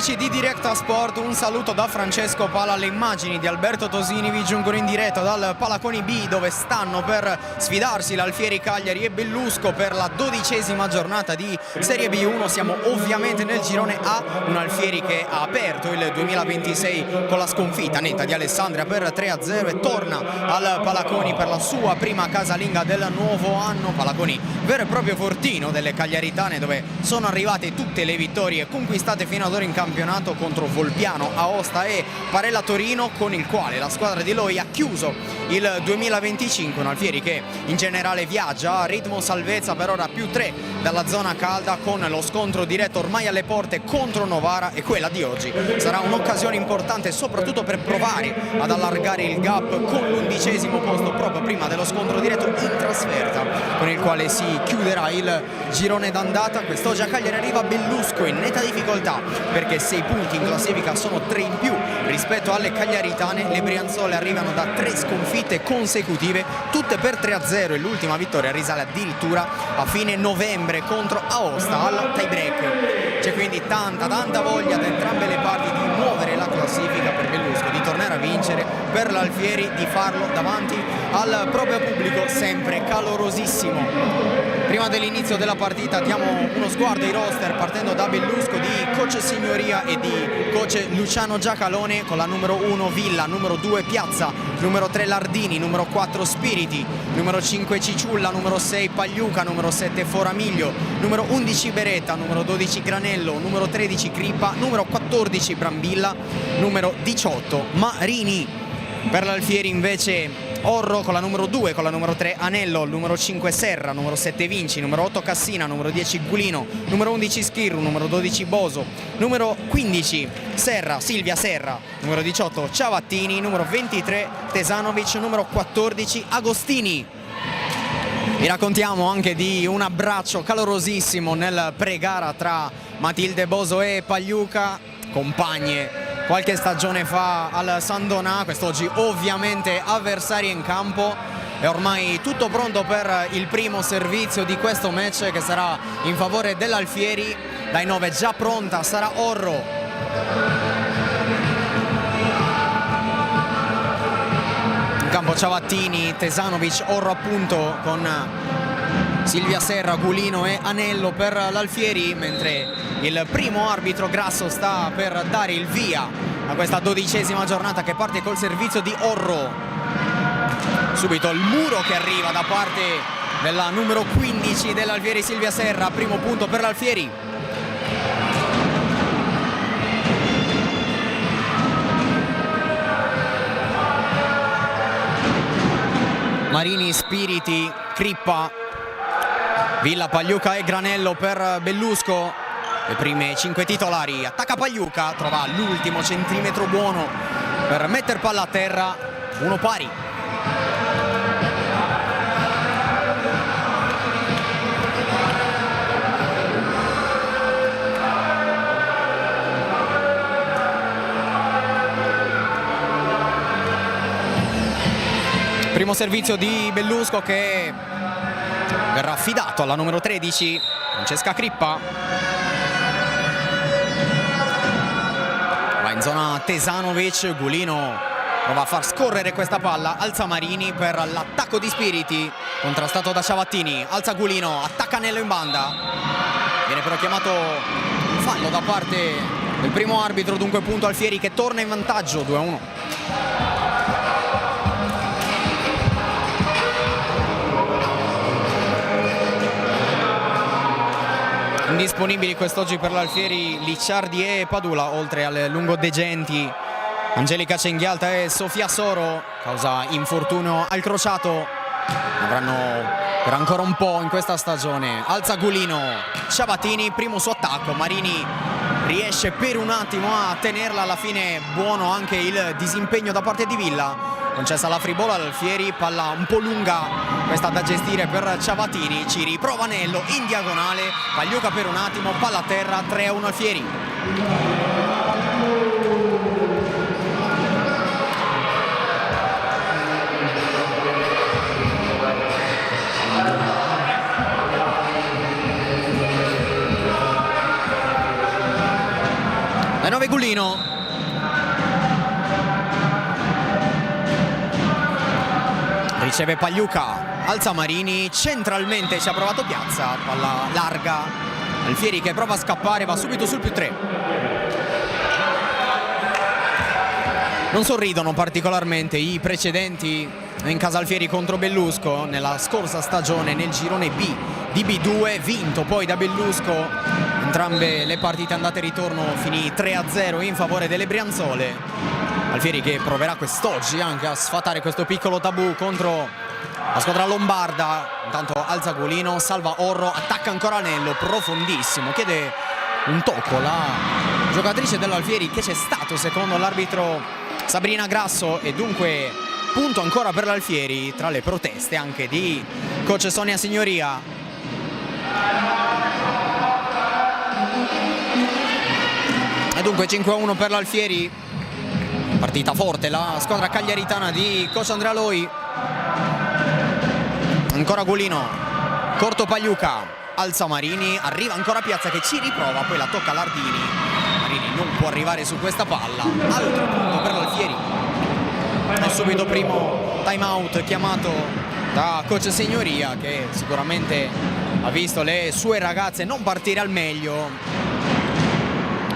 amici di Directa Sport, un saluto da Francesco Pala. Le immagini di Alberto Tosini vi giungono in diretta dal Palaconi B, dove stanno per sfidarsi l'Alfieri Cagliari e Bellusco per la 12ª giornata di Serie B1. Siamo ovviamente nel girone A, un Alfieri che ha aperto il 2026 con la sconfitta netta di Alessandria per 3-0 e torna al Palaconi per la sua prima casalinga del nuovo anno. Palaconi vero e proprio fortino delle cagliaritane, dove sono arrivate tutte le vittorie conquistate fino ad ora in campionato contro Volpiano, Aosta e Parella Torino, con il quale la squadra di Loi ha chiuso il 2025. Un Alfieri che in generale viaggia a ritmo salvezza, per ora +3 dalla zona calda, con lo scontro diretto ormai alle porte contro Novara, e quella di oggi sarà un'occasione importante soprattutto per provare ad allargare il gap con l'11° posto proprio prima dello scontro diretto in trasferta, con il quale si chiuderà il girone d'andata. Quest'oggi a Cagliari arriva Bellusco in netta difficoltà perché 6 punti in classifica sono 3 in più rispetto alle cagliaritane. Le brianzole arrivano da 3 sconfitte consecutive, tutte per 3-0, e l'ultima vittoria risale addirittura a fine novembre contro Aosta al tie break. C'è quindi tanta voglia da entrambe le parti di muovere la classifica per Bellusco, di tornare a vincere, per l'Alfieri di farlo davanti al proprio pubblico sempre calorosissimo. Prima dell'inizio della partita diamo uno sguardo ai roster, partendo da Bellusco di coach Signoria e di coach Luciano Giacalone, con la numero 1 Villa, numero 2 Piazza, numero 3 Lardini, numero 4 Spiriti, numero 5 Ciciulla, numero 6 Pagliuca, numero 7 Foramiglio, numero 11 Beretta, numero 12 Granello, numero 13 Crippa, numero 14 Brambilla, numero 18 Marini. Per l'Alfieri invece Orro con la numero 2, con la numero 3 Anello, numero 5 Serra, numero 7 Vinci, numero 8 Cassina, numero 10 Gulino, numero 11 Schirru, numero 12 Boso, numero 15 Silvia Serra, numero 18 Ciavattini, numero 23 Tesanovic, numero 14 Agostini. Vi raccontiamo anche di un abbraccio calorosissimo nel pre-gara tra Matilde Boso e Pagliuca, compagne qualche stagione fa al San Donà, quest'oggi ovviamente avversarie in campo. È ormai tutto pronto per il primo servizio di questo match, che sarà in favore dell'Alfieri. Dai 9 già pronta sarà Orro. In campo Ciavattini, Tesanovic, Orro appunto, con Silvia Serra, Gulino e Anello per l'Alfieri, mentre il primo arbitro Grasso sta per dare il via a questa 12ª giornata, che parte col servizio di Orro. Subito il muro che arriva da parte della numero 15 dell'Alfieri, Silvia Serra, primo punto per l'Alfieri. Marini, Spiriti, Crippa, Villa, Pagliuca e Granello per Bellusco. Le prime 5 titolari. Attacca Pagliuca, trova l'ultimo centimetro buono per mettere palla a terra, uno pari. Primo servizio di Bellusco, che verrà affidato alla numero 13 Francesca Crippa. Va in zona Tesanovic, Gulino prova a far scorrere questa palla, alza Marini per l'attacco di Spiriti, contrastato da Ciavattini, alza Gulino, attacca Anello in banda, viene però chiamato un fallo da parte del primo arbitro, dunque punto Alfieri che torna in vantaggio 2-1. Indisponibili quest'oggi per l'Alfieri Licciardi e Padula, oltre alle lungodegenti Angelica Cenghialta e Sofia Soro, causa infortunio al crociato. Avranno per ancora un po' in questa stagione. Alza Gulino, Ciavattini, primo suo attacco, Marini riesce per un attimo a tenerla, alla fine buono anche il disimpegno da parte di Villa. Concessa la free ball all'Alfieri, palla un po' lunga questa da gestire per Ciavattini, ci riprova Anello in diagonale, Pagliuca per un attimo, palla a terra, 3-1 Alfieri. Ai 9 Gulino. Riceve Pagliuca, alza Marini, centralmente ci ha provato Piazza, palla larga, Alfieri che prova a scappare, va subito sul +3. Non sorridono particolarmente i precedenti in casa Alfieri contro Bellusco nella scorsa stagione nel girone B di B2, vinto poi da Bellusco. Entrambe le partite andate e ritorno finì 3-0 in favore delle Brianzole. Alfieri che proverà quest'oggi anche a sfatare questo piccolo tabù contro la squadra lombarda. Intanto alza Gulino, salva Orro, attacca ancora Anello, profondissimo, chiede un tocco la giocatrice dell'Alfieri che c'è stato secondo l'arbitro Sabrina Grasso, e dunque punto ancora per l'Alfieri tra le proteste anche di coach Sonia Signoria. E dunque 5-1 per l'Alfieri. Partita forte la squadra cagliaritana di coach Andrea Loi. Ancora Gulino, corto Pagliuca, alza Marini, arriva ancora Piazza che ci riprova, poi la tocca Lardini. Marini non può arrivare su questa palla. Altro punto per l'Alfieri. E subito primo time out chiamato da coach Signoria, che sicuramente ha visto le sue ragazze non partire al meglio.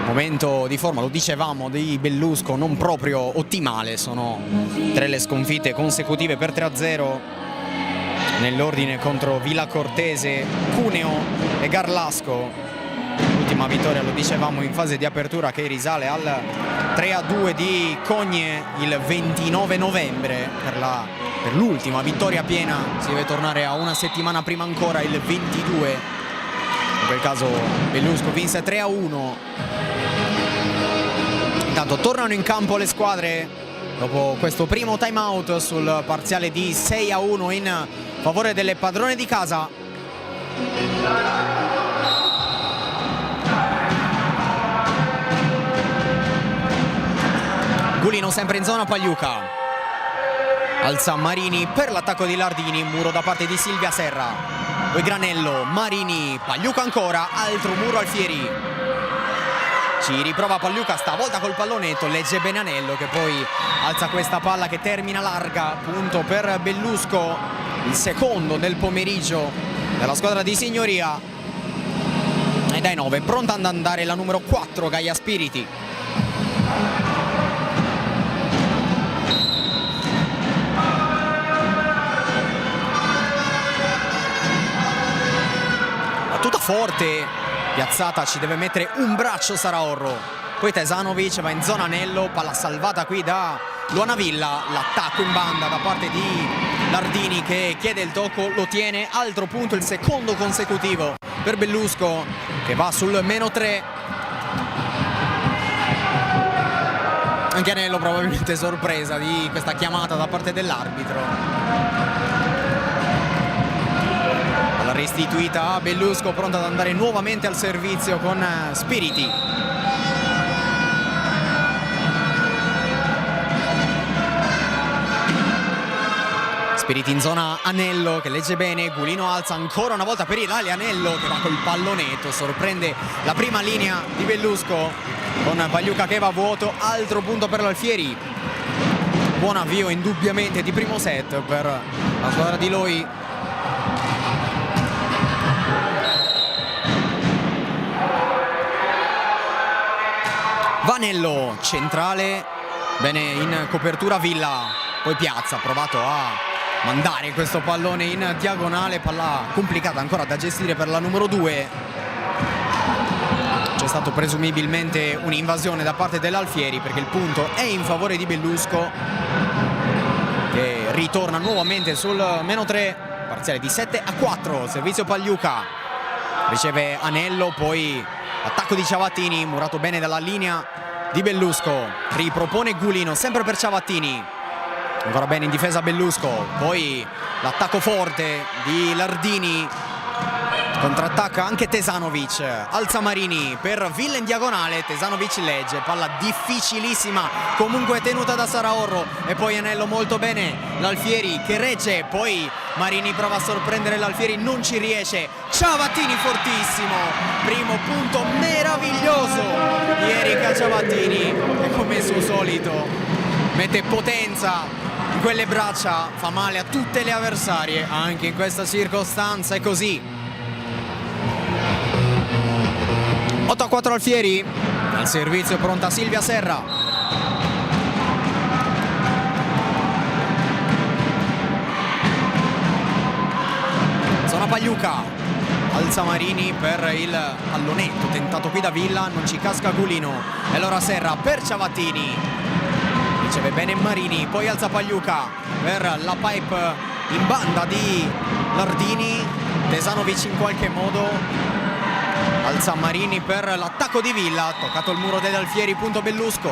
Momento di forma, lo dicevamo, di Bellusco non proprio ottimale. Sono 3 le sconfitte consecutive per 3-0 nell'ordine contro Villa Cortese, Cuneo e Garlasco. L'ultima vittoria, lo dicevamo, in fase di apertura, che risale al 3-2 di Cogne il 29 novembre. Per l'ultima vittoria piena si deve tornare a una settimana prima ancora, il 22. In quel caso Bellusco vinse 3-1. Intanto tornano in campo le squadre dopo questo primo time out sul parziale di 6-1 in favore delle padrone di casa. Gulino sempre in zona, Pagliuca alza Marini per l'attacco di Lardini, muro da parte di Silvia Serra, poi Granello, Marini, Pagliuca ancora, altro muro Alfieri. Ci riprova Pagliuca, stavolta col pallonetto, legge bene Anello che poi alza questa palla che termina larga. Punto per Bellusco, il secondo del pomeriggio della squadra di Signoria. E dai 9, pronta ad andare la numero 4, Gaia Spiriti. Battuta forte, piazzata, ci deve mettere un braccio Sara Orro. Poi Tesanovic va in zona Anello, palla salvata qui da Luana Villa. L'attacco in banda da parte di Lardini che chiede il tocco, lo tiene. Altro punto, il secondo consecutivo per Bellusco che va sul -3. Anche Anello probabilmente sorpresa di questa chiamata da parte dell'arbitro. Restituita a Bellusco, pronta ad andare nuovamente al servizio con Spiriti. Spiriti in zona Anello che legge bene, Gulino alza ancora una volta per Ilaria Anello che va col pallonetto, sorprende la prima linea di Bellusco con Pagliuca che va a vuoto. Altro punto per l'Alfieri. Buon avvio indubbiamente di primo set per la squadra di Loi. Vanello centrale, bene in copertura Villa, poi Piazza ha provato a mandare questo pallone in diagonale, palla complicata ancora da gestire per la numero 2. C'è stato presumibilmente un'invasione da parte dell'Alfieri perché il punto è in favore di Bellusco che ritorna nuovamente sul -3, parziale di 7-4, servizio Pagliuca, riceve Anello, poi attacco di Ciavattini, murato bene dalla linea di Bellusco, ripropone Gulino sempre per Ciavattini, ancora bene in difesa Bellusco, poi l'attacco forte di Lardini, Contrattacca anche Tesanovic, alza Marini per Villa in diagonale, Tesanovic legge, palla difficilissima, comunque tenuta da Saraorro e poi Anello molto bene, l'Alfieri che regge, poi Marini prova a sorprendere l'Alfieri, non ci riesce, Ciavattini fortissimo, primo punto meraviglioso di Erika Ciavattini e come suo solito mette potenza in quelle braccia, fa male a tutte le avversarie anche in questa circostanza, è così. 8-4 Alfieri, al servizio pronta Silvia Serra. Zona Pagliuca, alza Marini per il pallonetto tentato qui da Villa, non ci casca Gulino e allora Serra per Ciavattini, riceve bene Marini, poi alza Pagliuca per la pipe in banda di Lardini, Tesanovic in qualche modo alza Marini per l'attacco di Villa, toccato il muro degli Alfieri, punto Bellusco.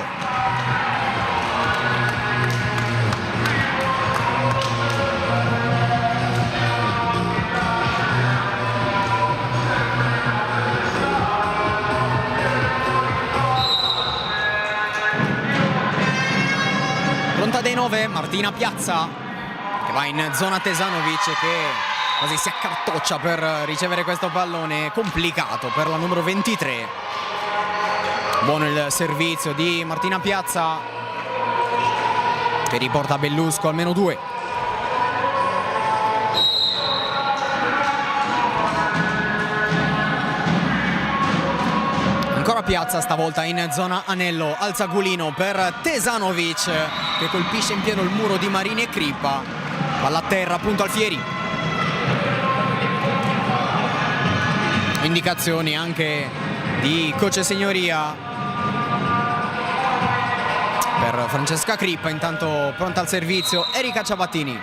Pronta dei 9, Martina Piazza che va in zona Tesanovic che quasi si accartoccia per ricevere questo pallone, complicato per la numero 23. Buono il servizio di Martina Piazza che riporta Bellusco almeno 2. Ancora Piazza, stavolta in zona Anello, alza Gulino per Tesanovic che colpisce in pieno il muro di Marini e Crippa, palla a terra, punto Alfieri. Indicazioni anche di Coach Signoria per Francesca Crippa, intanto pronta al servizio Erika Ciavattini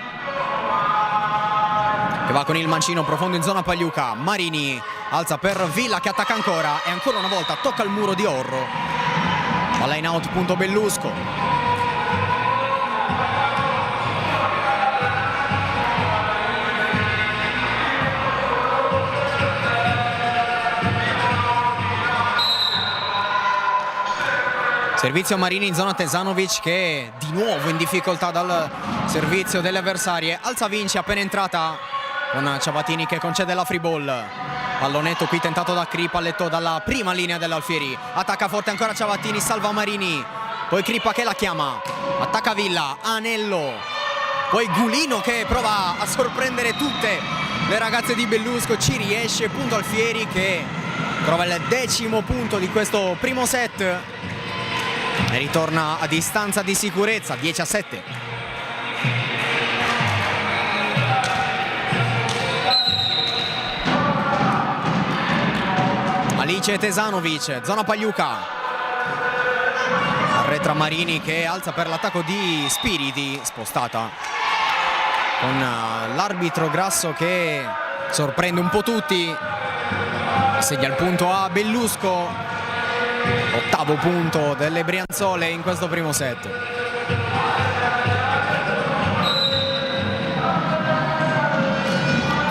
che va con il mancino profondo in zona Pagliuca, Marini alza per Villa che attacca ancora e ancora una volta tocca il muro di Orro, palla in out, punto Bellusco. Servizio Marini in zona Tesanovic che è di nuovo in difficoltà dal servizio delle avversarie, alza Vinci appena entrata con Ciavattini che concede la free ball, pallonetto qui tentato da Crippa, letto dalla prima linea dell'Alfieri, attacca forte ancora Ciavattini, salva Marini, poi Crippa che la chiama, attacca Villa, Anello, poi Gulino che prova a sorprendere tutte le ragazze di Bellusco, ci riesce, punto Alfieri che trova il 10° punto di questo primo set e ritorna a distanza di sicurezza, 10-7. Alice Tesanovic, zona Pagliuca, arretra Marini che alza per l'attacco di Spiriti, spostata con l'arbitro Grasso che sorprende un po' tutti, segna il punto a Bellusco, 8° punto delle Brianzole in questo primo set.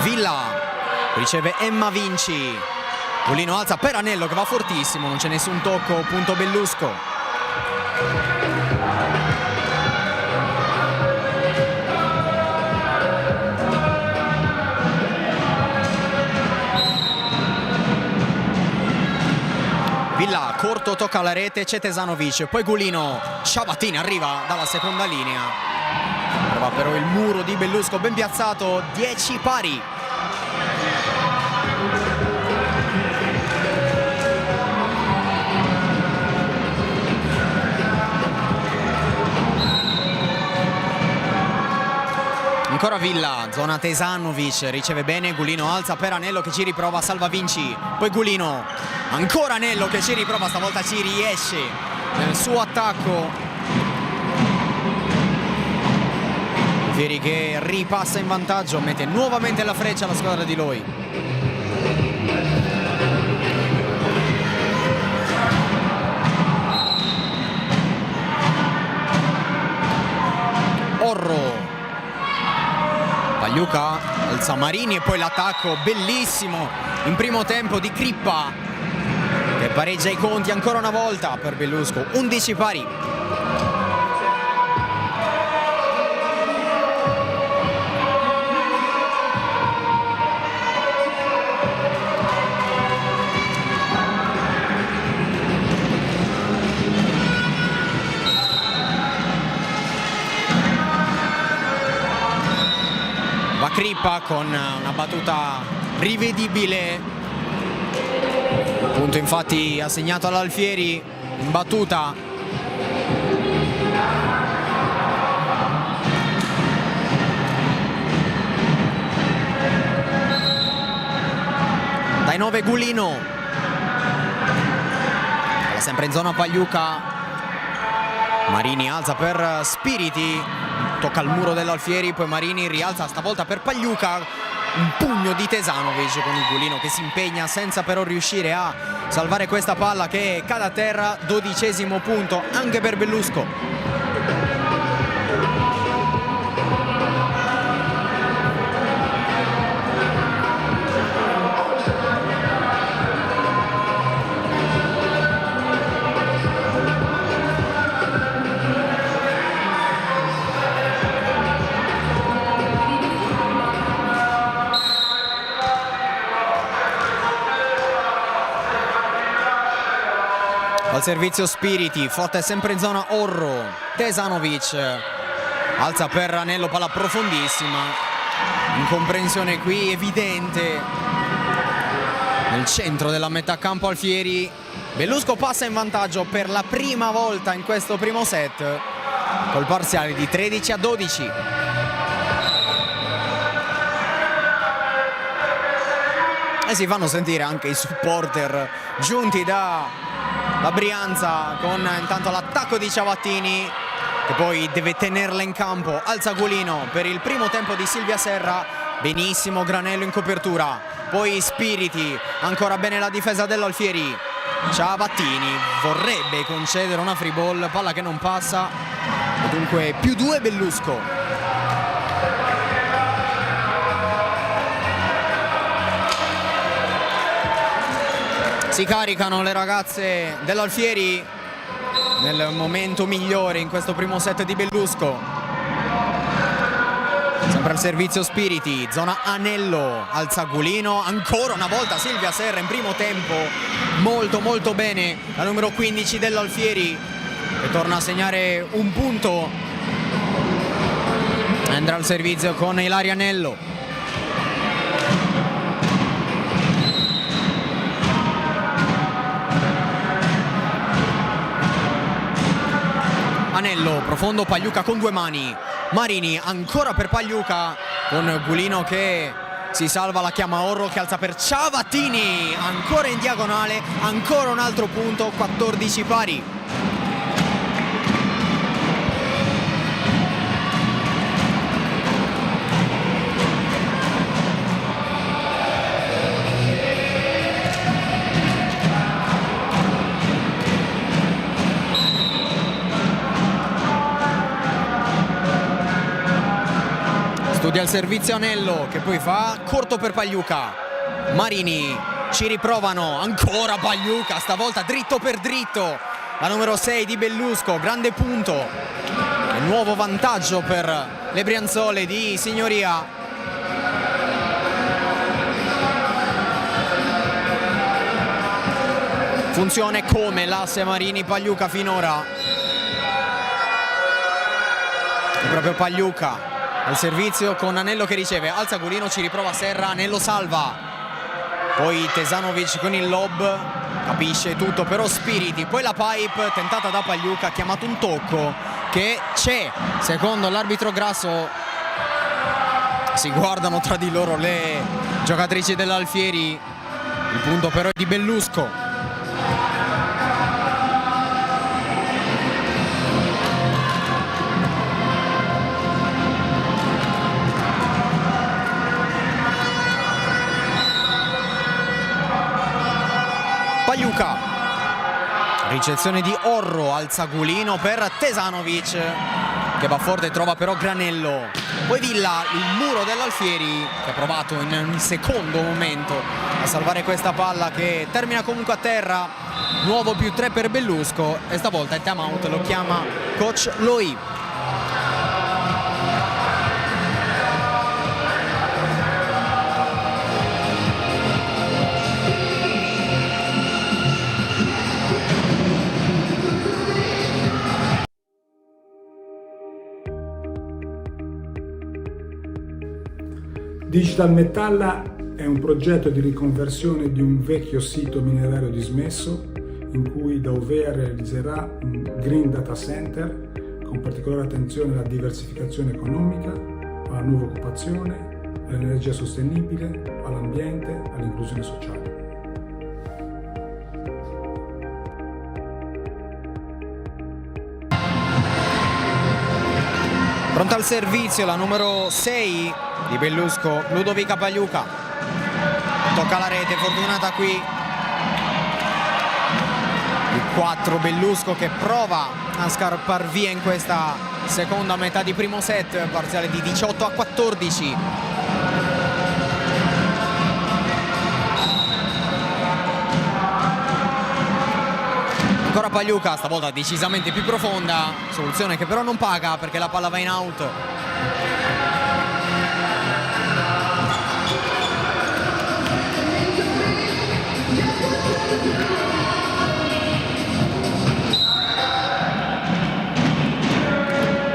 Villa riceve Emma Vinci, Gulino alza per Anello che va fortissimo, non c'è nessun tocco, punto Bellusco. Villa corto, tocca la rete, c'è Tesanovic, poi Gulino, Ciavattini arriva dalla seconda linea, prova però il muro di Bellusco ben piazzato, 10 pari. Ancora Villa, zona Tesanovic, riceve bene, Gulino alza per Anello che ci riprova, salva Vinci, poi Gulino, ancora Anello che ci riprova, stavolta ci riesce nel suo attacco. Fieri che ripassa in vantaggio, mette nuovamente la freccia alla squadra di Loi. Orro, Pagliuca al alza Marini e poi l'attacco bellissimo in primo tempo di Crippa, che pareggia i conti ancora una volta per Bellusco. 11 pari. Va Crippa con una battuta rivedibile, punto infatti assegnato all'Alfieri in battuta. Dai 9 Gulino, sempre in zona Pagliuca. Marini alza per Spiriti, tocca il muro dell'Alfieri, poi Marini rialza stavolta per Pagliuca, un pugno di Tesanovic con il Gulino che si impegna senza però riuscire a salvare questa palla che cade a terra. 12° punto anche per Bellusco. Al servizio Spiriti, forte sempre in zona Orro. Tesanovic alza per Anello, palla profondissima, incomprensione qui evidente nel centro della metà campo Alfieri. Bellusco passa in vantaggio per la prima volta in questo primo set col parziale di 13-12. E si fanno sentire anche i supporter giunti da la Brianza, con intanto l'attacco di Ciavattini che poi deve tenerla in campo. Alza Gulino per il primo tempo di Silvia Serra, benissimo Granello in copertura, poi Spiriti, ancora bene la difesa dell'Alfieri. Ciavattini vorrebbe concedere una free ball, palla che non passa, e dunque +2 Bellusco. Si caricano le ragazze dell'Alfieri nel momento migliore in questo primo set di Bellusco. Sempre al servizio Spiriti, zona Anello, alza Gulino, ancora una volta Silvia Serra in primo tempo, molto bene la numero 15 dell'Alfieri, che torna a segnare un punto. Andrà al servizio con Ilaria Anello. Anello, profondo, Pagliuca con due mani. Marini ancora per Pagliuca, con Gulino che si salva, la chiama Orro che alza per Ciavattini, ancora in diagonale, ancora un altro punto. 14 pari. Studia il servizio Anello che poi fa corto per Pagliuca. Marini ci riprovano, ancora Pagliuca, stavolta dritto per dritto. La numero 6 di Bellusco, grande punto e nuovo vantaggio per le Brianzole di Signoria. Funzione come l'asse Marini-Pagliuca finora. È proprio Pagliuca al servizio con Anello che riceve, alza Gulino, ci riprova Serra, Anello salva, poi Tesanovic con il lob, capisce tutto però Spiriti, poi la pipe tentata da Pagliuca, ha chiamato un tocco che c'è, secondo l'arbitro Grasso. Si guardano tra di loro le giocatrici dell'Alfieri, il punto però è di Bellusco. Pagliuca, ricezione di Orro, alza Gulino per Tesanovic che va forte, trova però Granello. Poi Villa, il muro dell'Alfieri, che ha provato in un secondo momento a salvare questa palla, che termina comunque a terra. Nuovo +3 per Bellusco e stavolta il time out lo chiama coach Loi. Digital Metalla è un progetto di riconversione di un vecchio sito minerario dismesso in cui Dauvea realizzerà un Green Data Center con particolare attenzione alla diversificazione economica, alla nuova occupazione, all'energia sostenibile, all'ambiente, all'inclusione sociale. Pronta al servizio la numero 6 di Bellusco, Ludovica Pagliuca. Tocca la rete, fortunata qui. Il 4 Bellusco che prova a scarpar via in questa seconda metà di primo set, parziale di 18-14. Ancora Pagliuca, stavolta decisamente più profonda, soluzione che però non paga perché la palla va in out.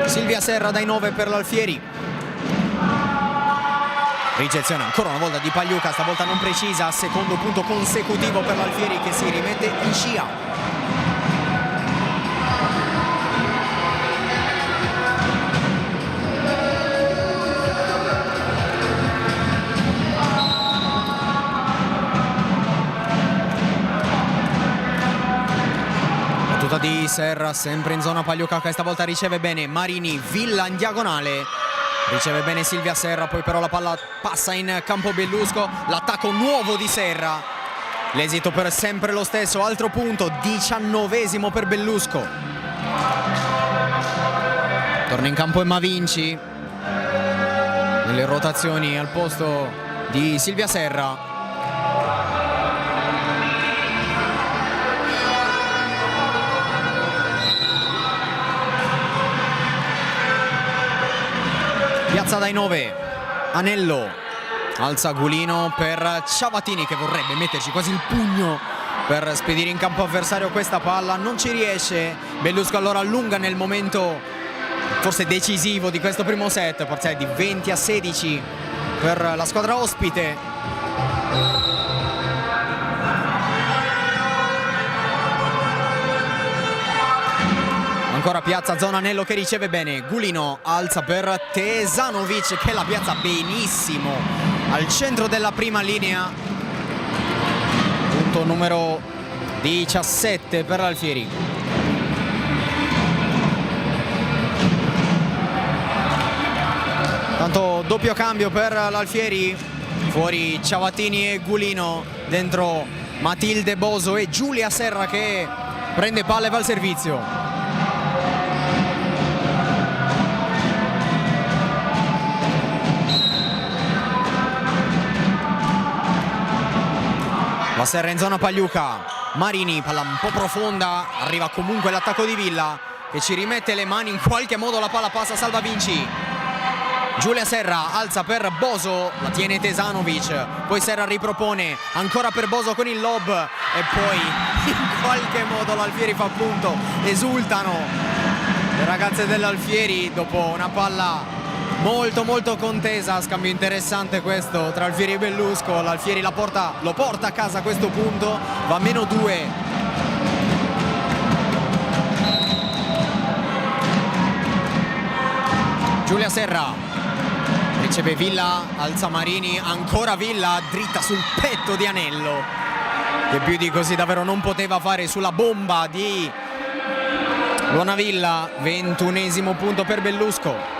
Silvia Serra dai 9 per l'Alfieri. Ricezione ancora una volta di Pagliuca, stavolta non precisa, secondo punto consecutivo per l'Alfieri che si rimette in scia. Di Serra sempre in zona Pagliuca, che stavolta riceve bene Marini, Villa in diagonale, riceve bene Silvia Serra, poi però la palla passa in campo Bellusco, l'attacco nuovo di Serra, l'esito per sempre lo stesso, altro punto, 19esimo per Bellusco. Torna in campo Emma Vinci nelle rotazioni al posto di Silvia Serra. Piazza dai 9, Anello, alza Gulino per Ciavatini che vorrebbe metterci quasi il pugno per spedire in campo avversario questa palla, non ci riesce. Bellusco allora allunga nel momento forse decisivo di questo primo set, parziale di 20-16 per la squadra ospite. Ancora piazza, zona Anello che riceve bene, Gulino alza per Tesanovic che la piazza benissimo al centro della prima linea. Punto numero 17 per l'Alfieri. Tanto doppio cambio per l'Alfieri, fuori Ciavatini e Gulino, dentro Matilde Boso e Giulia Serra che prende palla e va al servizio. La Serra in zona Pagliuca, Marini, palla un po' profonda, arriva comunque l'attacco di Villa che ci rimette le mani, in qualche modo la palla passa, salva Vinci. Giulia Serra alza per Boso, la tiene Tesanovic, poi Serra ripropone, ancora per Boso con il lob e poi in qualche modo l'Alfieri fa punto, esultano le ragazze dell'Alfieri dopo una palla molto contesa, scambio interessante questo tra Alfieri e Bellusco. L'Alfieri lo porta a casa a questo punto, va a -2. Giulia Serra riceve Villa, alza Marini, ancora Villa, dritta sul petto di Anello che più di così davvero non poteva fare sulla bomba di Luonavilla. 21esimo punto per Bellusco.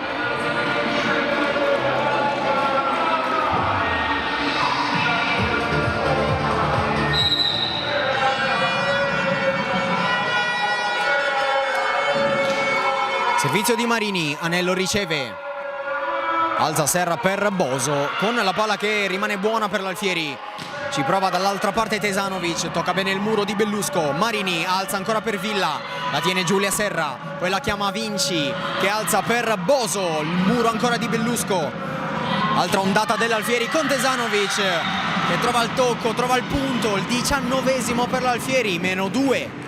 Servizio di Marini, Anello riceve, alza Serra per Boso con la palla che rimane buona per l'Alfieri. Ci prova dall'altra parte Tesanovic, tocca bene il muro di Bellusco. Marini alza ancora per Villa, la tiene Giulia Serra, poi la chiama Vinci che alza per Boso, il muro ancora di Bellusco. Altra ondata dell'Alfieri con Tesanovic che trova il tocco, trova il punto, il 19esimo per l'Alfieri, -2.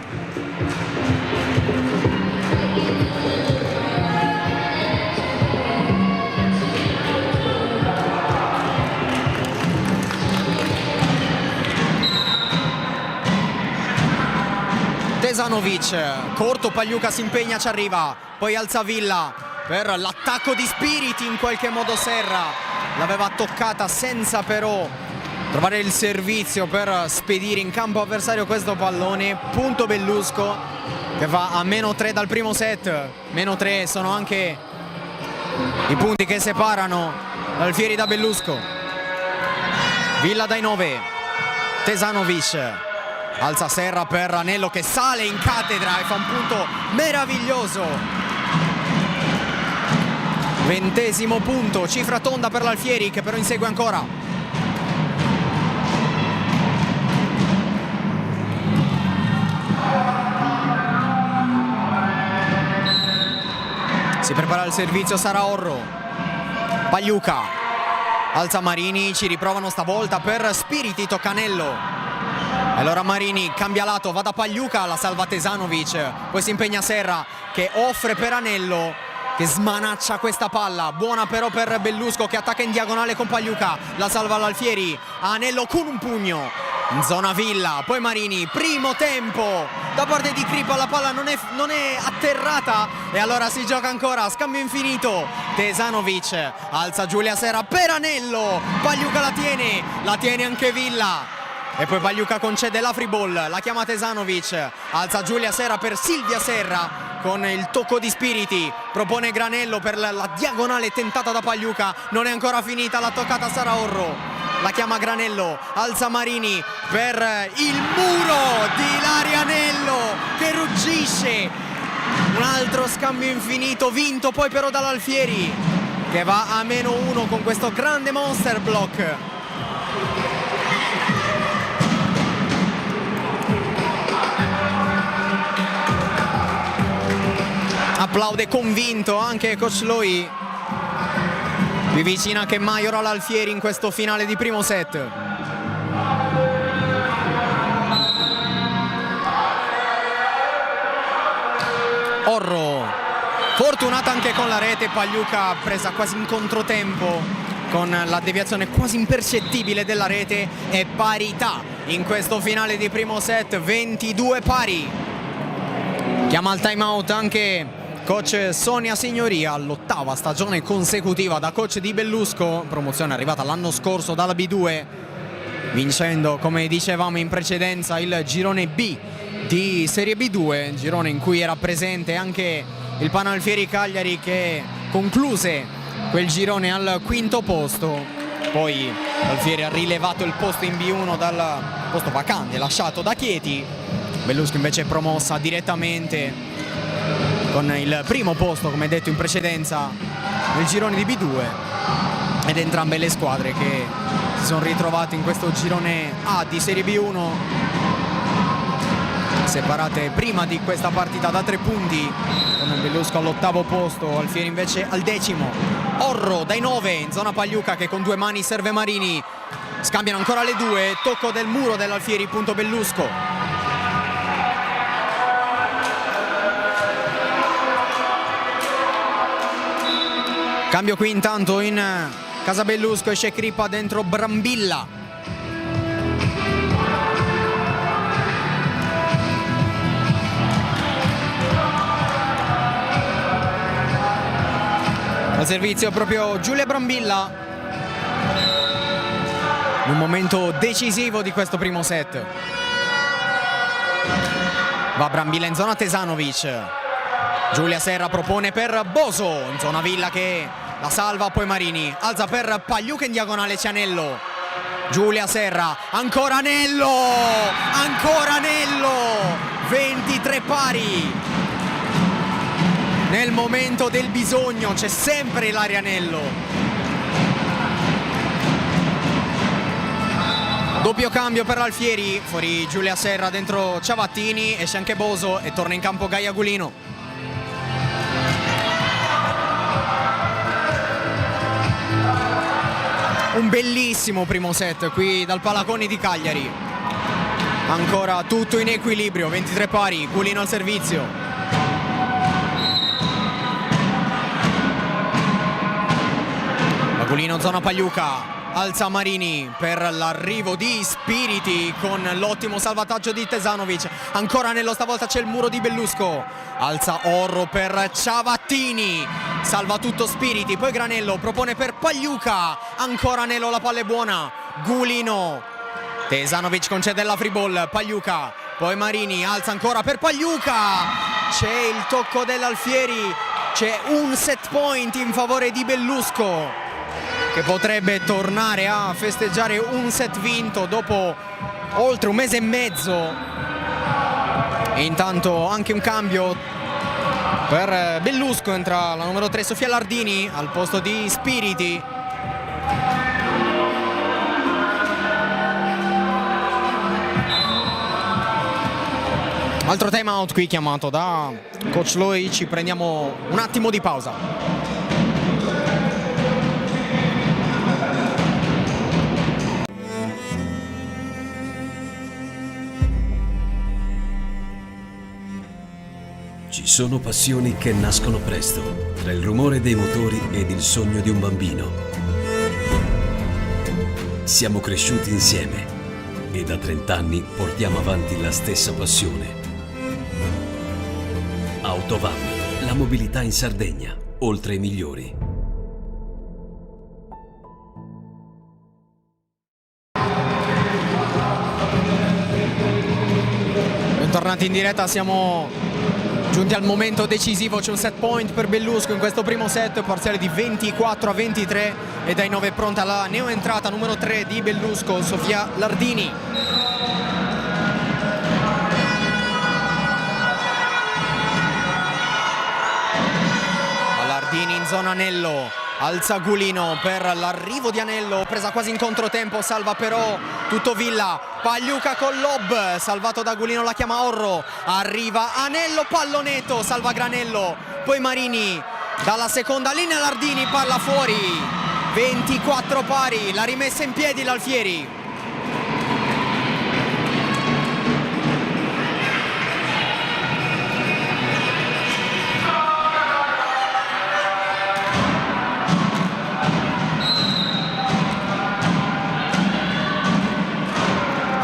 Tesanovic, corto, Pagliuca si impegna, ci arriva, poi alza Villa per l'attacco di spiriti, in qualche modo Serra l'aveva toccata senza però trovare il servizio per spedire in campo avversario questo pallone. Punto Bellusco che va a -3 dal primo set, -3 sono anche i punti che separano l'Alfieri da Bellusco. Villa dai 9, Tesanovic alza Serra per Anello che sale in cattedra e fa un punto meraviglioso. 20° punto, cifra tonda per l'Alfieri che però insegue ancora. Si prepara il servizio Sara Orro. Pagliuca alza Marini, ci riprovano stavolta per Spiriti, tocca Anello. Allora Marini cambia lato, va da Pagliuca, la salva Tesanovic, poi si impegna Serra che offre per Anello che smanaccia questa palla, buona però per Bellusco che attacca in diagonale con Pagliuca, la salva l'Alfieri, Anello con un pugno in zona Villa, poi Marini, primo tempo da parte di Crippa, la palla non è atterrata e allora si gioca ancora, scambio infinito. Tesanovic alza Giulia Serra per Anello, Pagliuca la tiene anche Villa. E poi Pagliuca concede la free ball, la chiama Tesanovic, alza Giulia Serra per Silvia Serra con il tocco di Spiriti, propone Granello per la diagonale tentata da Pagliuca, non è ancora finita, l'ha toccata Sara Orro, la chiama Granello, alza Marini per il muro di Ilaria Anello che ruggisce, un altro scambio infinito vinto poi però dall'Alfieri che va a -1 con questo grande monster block. Applaude convinto anche coach Loi, più vicina che mai ora l'Alfieri in questo finale di primo set. Orro, fortunata anche con la rete, Pagliuca presa quasi in controtempo con la deviazione quasi impercettibile della rete e parità in questo finale di primo set, 22 pari. Chiama al time out anche coach Sonia Signoria, all'8ª stagione consecutiva da coach di Bellusco, promozione arrivata l'anno scorso dalla B2, vincendo come dicevamo in precedenza il girone B di Serie B2, girone in cui era presente anche il Panalfieri Cagliari che concluse quel girone al 5° posto. Poi l'Alfieri ha rilevato il posto in B1 dal posto vacante lasciato da Chieti. Bellusco invece è promossa direttamente con il primo posto, come detto in precedenza, nel girone di B2, ed entrambe le squadre che si sono ritrovate in questo girone A di Serie B1 separate prima di questa partita da 3 punti, con Bellusco all'8° posto, Alfieri invece al 10°. Orro dai 9 in zona Pagliuca che con 2 mani serve Marini, scambiano ancora le due, tocco del muro dell'Alfieri, punto Bellusco. Cambio qui intanto in casa Bellusco, esce Crippa, dentro Brambilla. Al servizio proprio Giulia Brambilla, in un momento decisivo di questo primo set. Va Brambilla in zona Tesanovic. Giulia Serra propone per Boso, in zona Villa che la salva, poi Marini alza per Pagliuca in diagonale, c'è Anello. Giulia Serra, ancora Anello, 23 pari. nel momento del bisogno c'è sempre Larianello. Doppio cambio per l'Alfieri, fuori Giulia Serra, dentro Ciavattini, esce anche Boso e torna in campo Gaia Gulino. Un bellissimo primo set qui dal Palaconi di Cagliari. Ancora tutto in equilibrio, 23 pari, Gulino al servizio. Gulino zona Pagliuca, alza Marini per l'arrivo di Spiriti con l'ottimo salvataggio di Tesanovic. Ancora Anello, stavolta c'è il muro di Bellusco, alza Orro per Ciavattini, salva tutto Spiriti, poi Granello propone per Pagliuca, ancora Anello, la palla è buona, Gulino, Tesanovic concede la free ball, Pagliuca, poi Marini alza ancora per Pagliuca, c'è il tocco dell'Alfieri, c'è un set point in favore di Bellusco, che potrebbe tornare a festeggiare un set vinto dopo oltre un mese e mezzo. E intanto anche un cambio per Bellusco, entra la numero 3 Sofia Lardini al posto di Spiriti. Altro time out qui chiamato da coach Loi, ci prendiamo un attimo di pausa. Ci sono passioni che nascono presto, tra il rumore dei motori ed il sogno di un bambino. Siamo cresciuti insieme e da 30 anni portiamo avanti la stessa passione. Autovam, la mobilità in Sardegna, oltre i migliori. Bentornati in diretta, siamo giunti al momento decisivo, c'è un set point per Bellusco in questo primo set, parziale di 24-23 e dai 9 pronta la neoentrata numero 3 di Bellusco, Sofia Lardini. Lardini in zona Anello, alza Gulino per l'arrivo di Anello, presa quasi in controtempo, salva però tutto Villa, Pagliuca con lob, salvato da Gulino, la chiama Orro, arriva Anello, pallonetto, salva Granello, poi Marini dalla seconda linea, Lardini palla fuori, 24 pari, la rimessa in piedi l'Alfieri.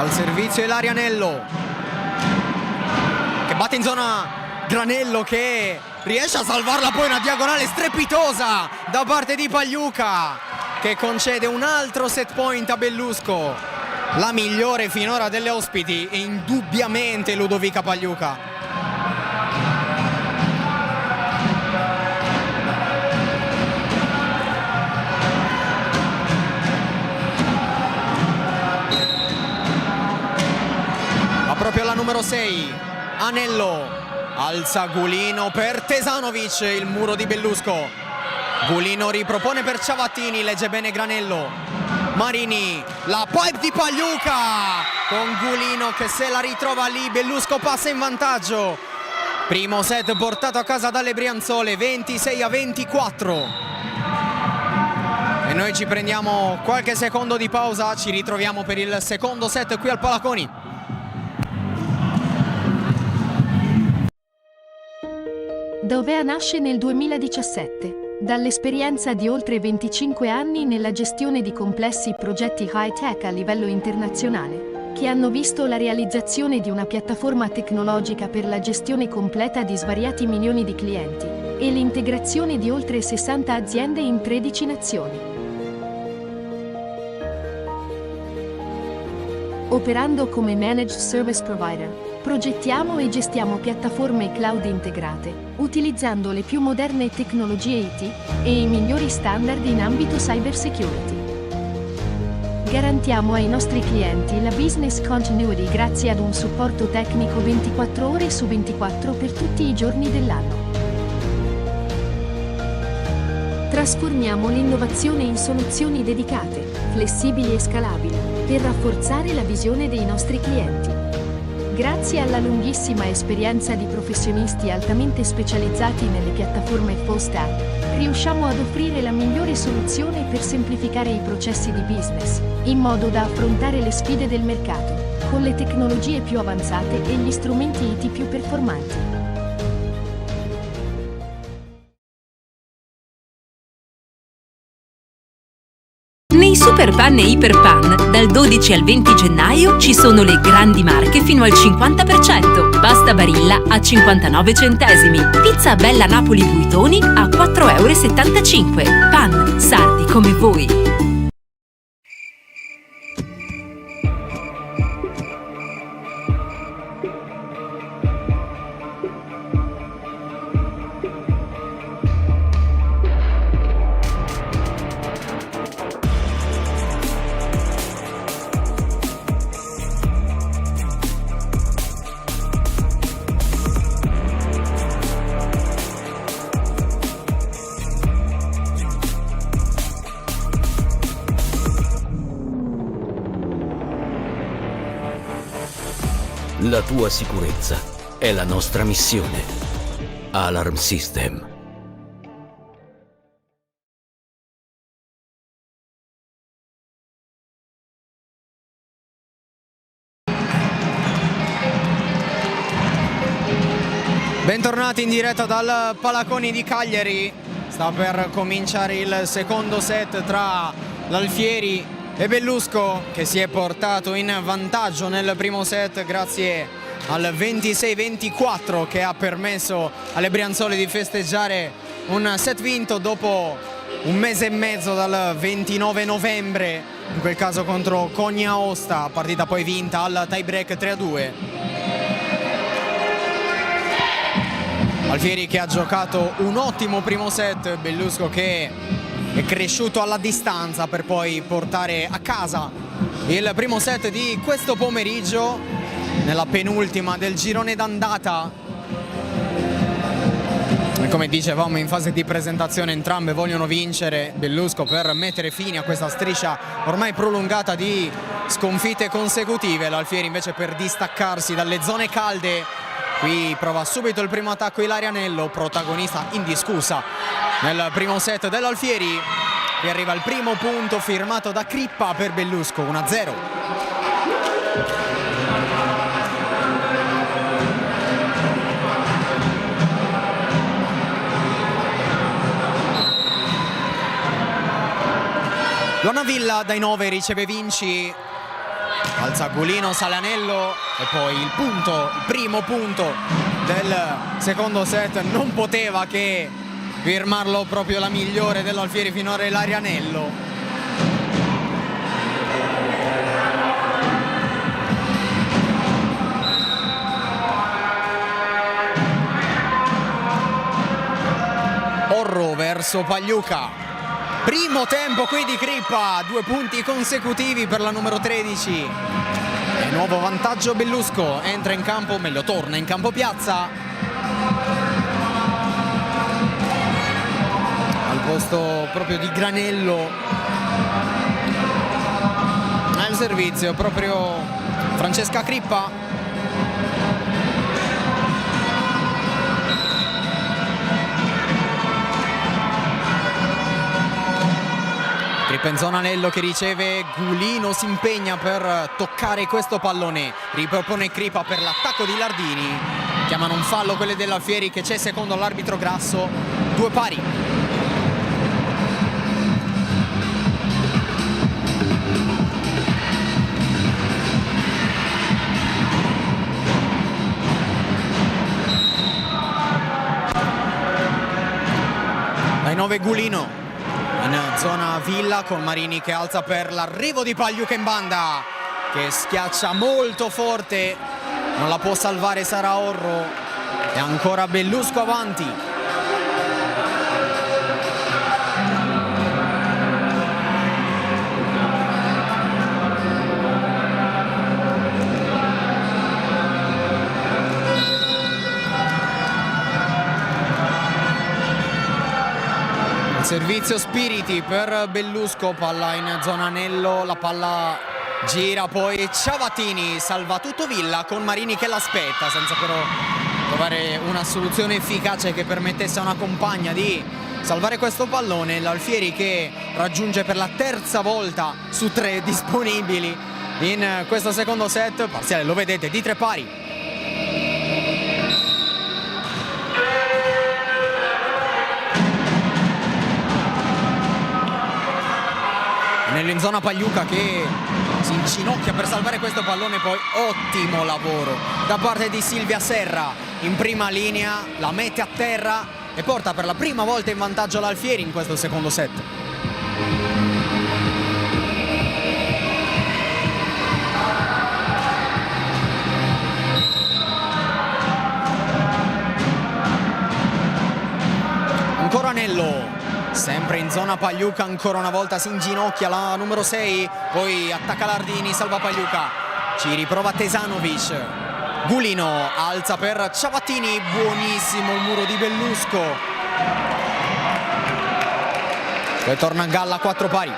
Servizio e Larianello che batte in zona Granello, che riesce a salvarla, poi una diagonale strepitosa da parte di Pagliuca che concede un altro set point a Bellusco, la migliore finora delle ospiti e indubbiamente Ludovica Pagliuca. Proprio la numero 6 Anello, alza Gulino per Tesanovic, il muro di Bellusco, Gulino ripropone per Ciavattini, legge bene Granello, Marini, la pipe di Pagliuca con Gulino che se la ritrova lì, Bellusco passa in vantaggio, primo set portato a casa dalle Brianzole, 26-24 e noi ci prendiamo qualche secondo di pausa, ci ritroviamo per il secondo set qui al Palaconi. Dovea nasce nel 2017, dall'esperienza di oltre 25 anni nella gestione di complessi progetti high-tech a livello internazionale, che hanno visto la realizzazione di una piattaforma tecnologica per la gestione completa di svariati milioni di clienti e l'integrazione di oltre 60 aziende in 13 nazioni. Operando come Managed Service Provider, progettiamo e gestiamo piattaforme cloud integrate, utilizzando le più moderne tecnologie IT e i migliori standard in ambito cybersecurity. Garantiamo ai nostri clienti la business continuity grazie ad un supporto tecnico 24 ore su 24 per tutti i giorni dell'anno. Trasformiamo l'innovazione in soluzioni dedicate, flessibili e scalabili, per rafforzare la visione dei nostri clienti. Grazie alla lunghissima esperienza di professionisti altamente specializzati nelle piattaforme full stack, riusciamo ad offrire la migliore soluzione per semplificare i processi di business, in modo da affrontare le sfide del mercato, con le tecnologie più avanzate e gli strumenti IT più performanti. Nei Super Pan e Iper Pan, dal 12 al 20 gennaio ci sono le grandi marche fino al 50%. Pasta Barilla a 59 centesimi. Pizza Bella Napoli Buitoni a 4,75 €. Pan, sardi come voi. La tua sicurezza è la nostra missione. Alarm System. Bentornati in diretta dal Palaconi di Cagliari. Sta per cominciare il secondo set tra l'Alfieri e Bellusco, che si è portato in vantaggio nel primo set grazie al 26-24 che ha permesso alle Brianzole di festeggiare un set vinto dopo un mese e mezzo, dal 29 novembre, in quel caso contro Cogna Aosta, partita poi vinta al tie break 3-2. Alfieri che ha giocato un ottimo primo set, Bellusco che è cresciuto alla distanza per poi portare a casa il primo set di questo pomeriggio nella penultima del girone d'andata. E come dicevamo in fase di presentazione, entrambe vogliono vincere. Bellusco per mettere fine a questa striscia ormai prolungata di sconfitte consecutive, l'Alfieri invece per distaccarsi dalle zone calde. Qui prova subito il primo attacco Ilarianello, protagonista indiscussa nel primo set dell'Alfieri. Qui arriva il primo punto firmato da Crippa per Bellusco, 1-0. Lonavilla dai 9 riceve Vinci, alza Gulino, Salanello e poi il primo punto del secondo set. Non poteva che firmarlo proprio la migliore dell'Alfieri finora, Ilarianello. Orro verso Pagliuca. Primo tempo qui di Crippa, 2 punti consecutivi per la numero 13. E nuovo vantaggio Bellusco, entra in campo, meglio torna in campo Piazza. Al posto proprio di Granello. Al servizio proprio Francesca Crippa. Penzonanello che riceve, Gulino si impegna per toccare questo pallone, ripropone Crippa per l'attacco di Lardini. Chiamano un fallo quelle dell'Alfieri, che c'è secondo l'arbitro Grasso, 2 pari. Dai 9 Gulino in zona Villa, con Marini che alza per l'arrivo di Pagliuca in banda, che schiaccia molto forte, non la può salvare Sara Orro. E ancora Bellusco avanti. servizio Spiriti per Bellusco, palla in zona anello, la palla gira, poi Ciavattini salva tutto Villa con Marini che l'aspetta senza però trovare una soluzione efficace che permettesse a una compagna di salvare questo pallone. L'Alfieri che raggiunge per la terza volta su 3 disponibili in questo secondo set, parziale lo vedete di 3 pari. In zona Pagliuca che si inginocchia per salvare questo pallone, poi ottimo lavoro da parte di Silvia Serra in prima linea, la mette a terra e porta per la prima volta in vantaggio l'Alfieri in questo secondo set. Ancora Anello, sempre in zona Pagliuca, ancora una volta si inginocchia la numero 6, poi attacca Lardini, salva Pagliuca, ci riprova Tesanovic, Gulino alza per Ciavattini, buonissimo il muro di Bellusco, poi torna a galla 4 pari.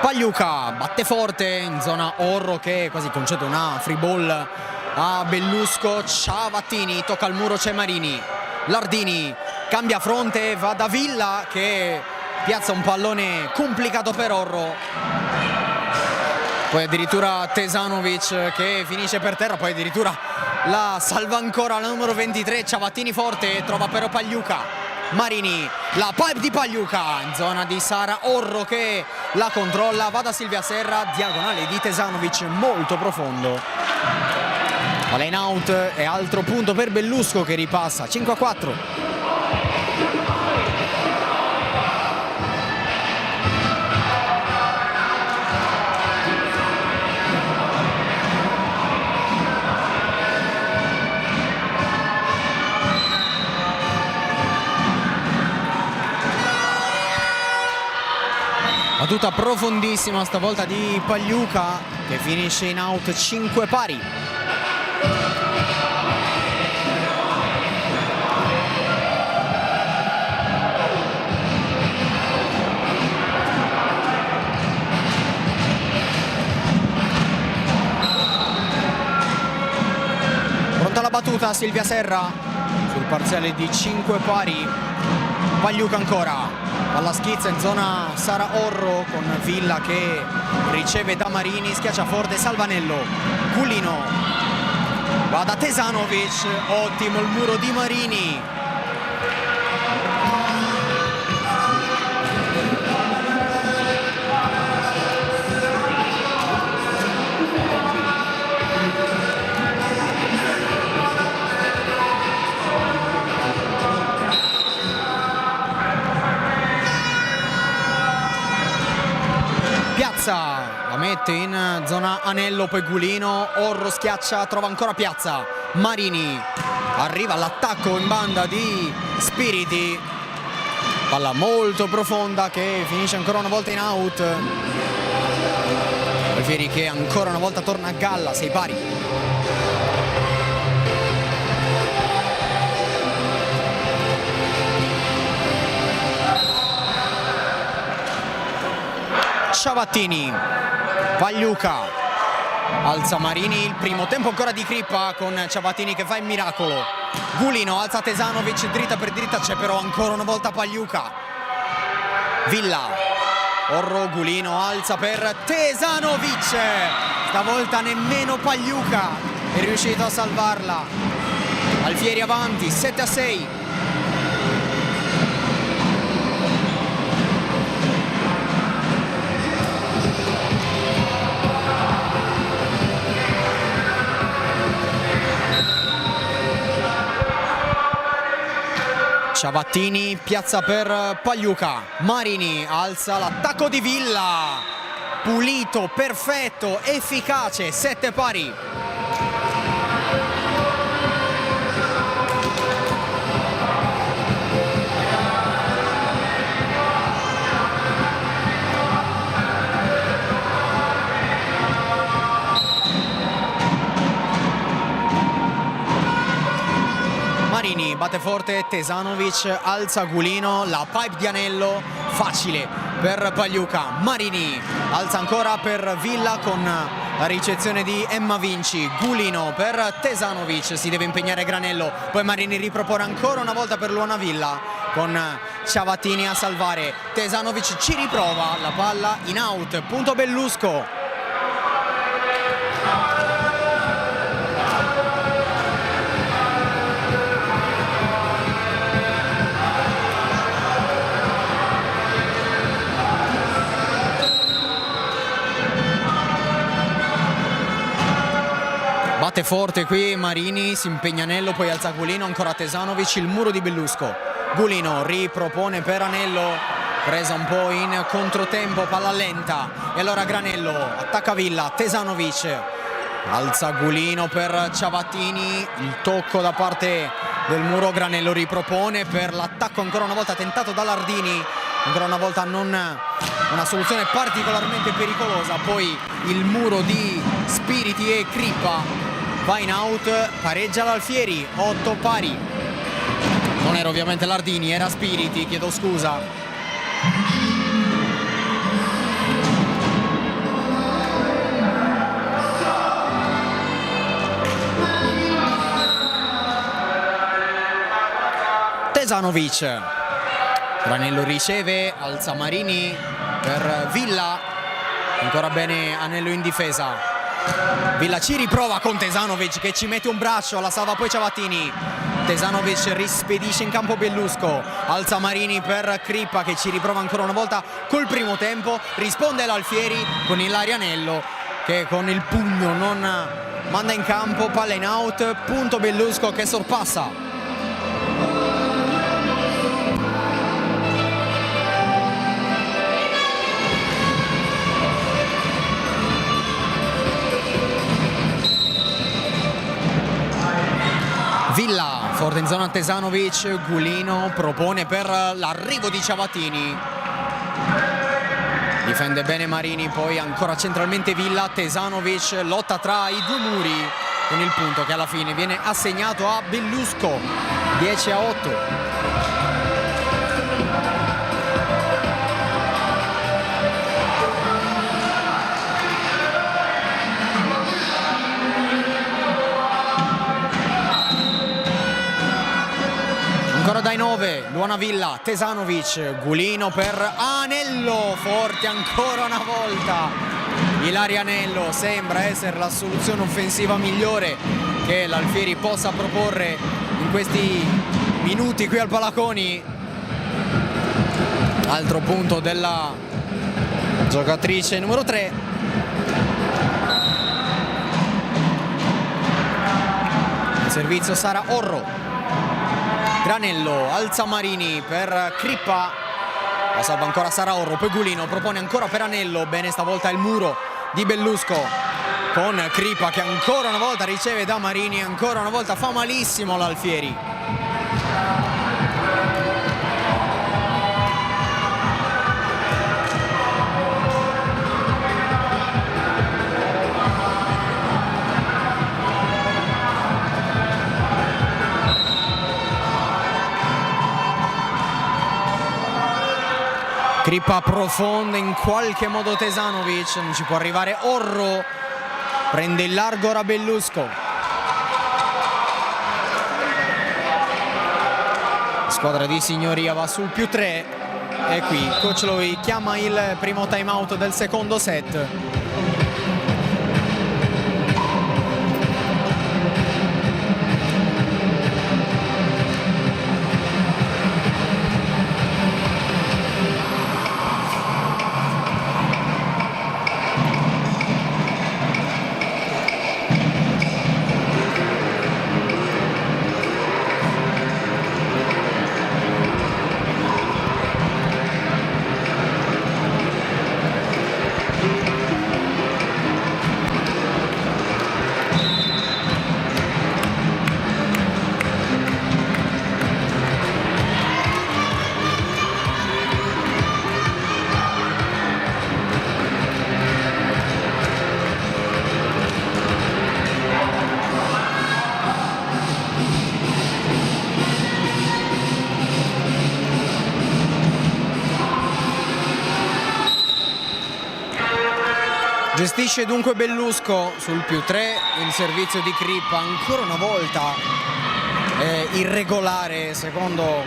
Pagliuca batte forte in zona Orro che quasi concede una free ball a Bellusco. Ciavattini tocca il muro, c'è Marini, Lardini cambia fronte, va da Villa che piazza un pallone complicato per Orro, poi addirittura Tesanovic che finisce per terra, poi addirittura la salva ancora la numero 23. Ciavattini forte, trova però Pagliuca, Marini, la pipe di Pagliuca in zona di Sara Orro che la controlla, va da Silvia Serra, diagonale di Tesanovic molto profondo, palla in out e altro punto per Bellusco che ripassa 5-4. Battuta profondissima stavolta di Pagliuca che finisce in out 5 pari. Pronta la battuta Silvia Serra sul parziale di 5 pari. Pagliuca ancora, palla schizza in zona Sara Orro con Villa che riceve da Marini, schiaccia forte Salvanello, Gulino va da Tesanovic, ottimo il muro di Marini. La mette in zona Anello, poi Gulino, Orro schiaccia, trova ancora Piazza, Marini arriva all'attacco in banda di Spiriti, palla molto profonda che finisce ancora una volta in out. Alfieri che ancora una volta torna a galla, 6 pari. Ciavattini, Pagliuca, alza Marini, il primo tempo ancora di Crippa con Ciavattini che fa il miracolo. Gulino alza Tesanovic, dritta per dritta, c'è però ancora una volta Pagliuca. Villa, Orro, Gulino alza per Tesanovic, stavolta nemmeno Pagliuca è riuscito a salvarla. Alfieri avanti, 7-6. Ciavattini piazza per Pagliuca, Marini alza l'attacco di Villa, pulito, perfetto, efficace, 7 pari. forte Tesanovic, alza Gulino, la pipe di Anello, facile per Pagliuca. Marini alza ancora per Villa con la ricezione di Emma Vinci. Gulino per Tesanovic, si deve impegnare Granello, poi Marini ripropone ancora una volta per Luana Villa con Ciavattini a salvare. Tesanovic ci riprova, la palla in out, punto Bellusco. Batte forte qui Marini, si impegna Anello, poi alza Gulino, ancora Tesanovic, il muro di Bellusco. Gulino ripropone per Anello, presa un po' in controtempo, palla lenta, e allora Granello attacca Villa, Tesanovic alza Gulino per Ciavattini, il tocco da parte del muro, Granello ripropone per l'attacco ancora una volta tentato da Lardini, ancora una volta non una soluzione particolarmente pericolosa, poi il muro di Spiriti e Crippa va in out, pareggia l'Alfieri, 8 pari. Non era ovviamente Lardini, era Spiriti, chiedo scusa. Tesanovic, Granello riceve, alza Marini per Villa, ancora bene Anello in difesa. Villa ci riprova con Tesanovic che ci mette un braccio, la salva poi Ciavattini. Tesanovic rispedisce in campo Bellusco, alza Marini per Crippa che ci riprova ancora una volta col primo tempo, risponde l'Alfieri con Ilaria Anello che con il pugno non manda in campo, palla in out, punto Bellusco che sorpassa. Villa, forte in zona Tesanovic, Gulino propone per l'arrivo di Ciavattini. Difende bene Marini, poi ancora centralmente Villa, Tesanovic lotta tra i due muri con il punto che alla fine viene assegnato a Bellusco, 10-8. Ancora dai 9, Luana Villa, Tesanovic, Gulino per Anello, forte ancora una volta. Ilaria Anello sembra essere la soluzione offensiva migliore che l'Alfieri possa proporre in questi minuti qui al Palaconi. Altro punto della giocatrice numero 3. Il servizio Sara Orro. Granello alza Marini per Crippa, la salva ancora Sara Orro, poi Gulino propone ancora per Anello, bene stavolta il muro di Bellusco con Crippa che ancora una volta riceve da Marini, ancora una volta fa malissimo l'Alfieri. Crippa profonda in qualche modo Tesanovic, non ci può arrivare Orro, prende il largo ora Bellusco. La squadra di Signoria va sul +3 e qui Coach Lowy chiama il primo time out del secondo set. Gestisce dunque Bellusco sul +3, il servizio di Crippa ancora una volta irregolare secondo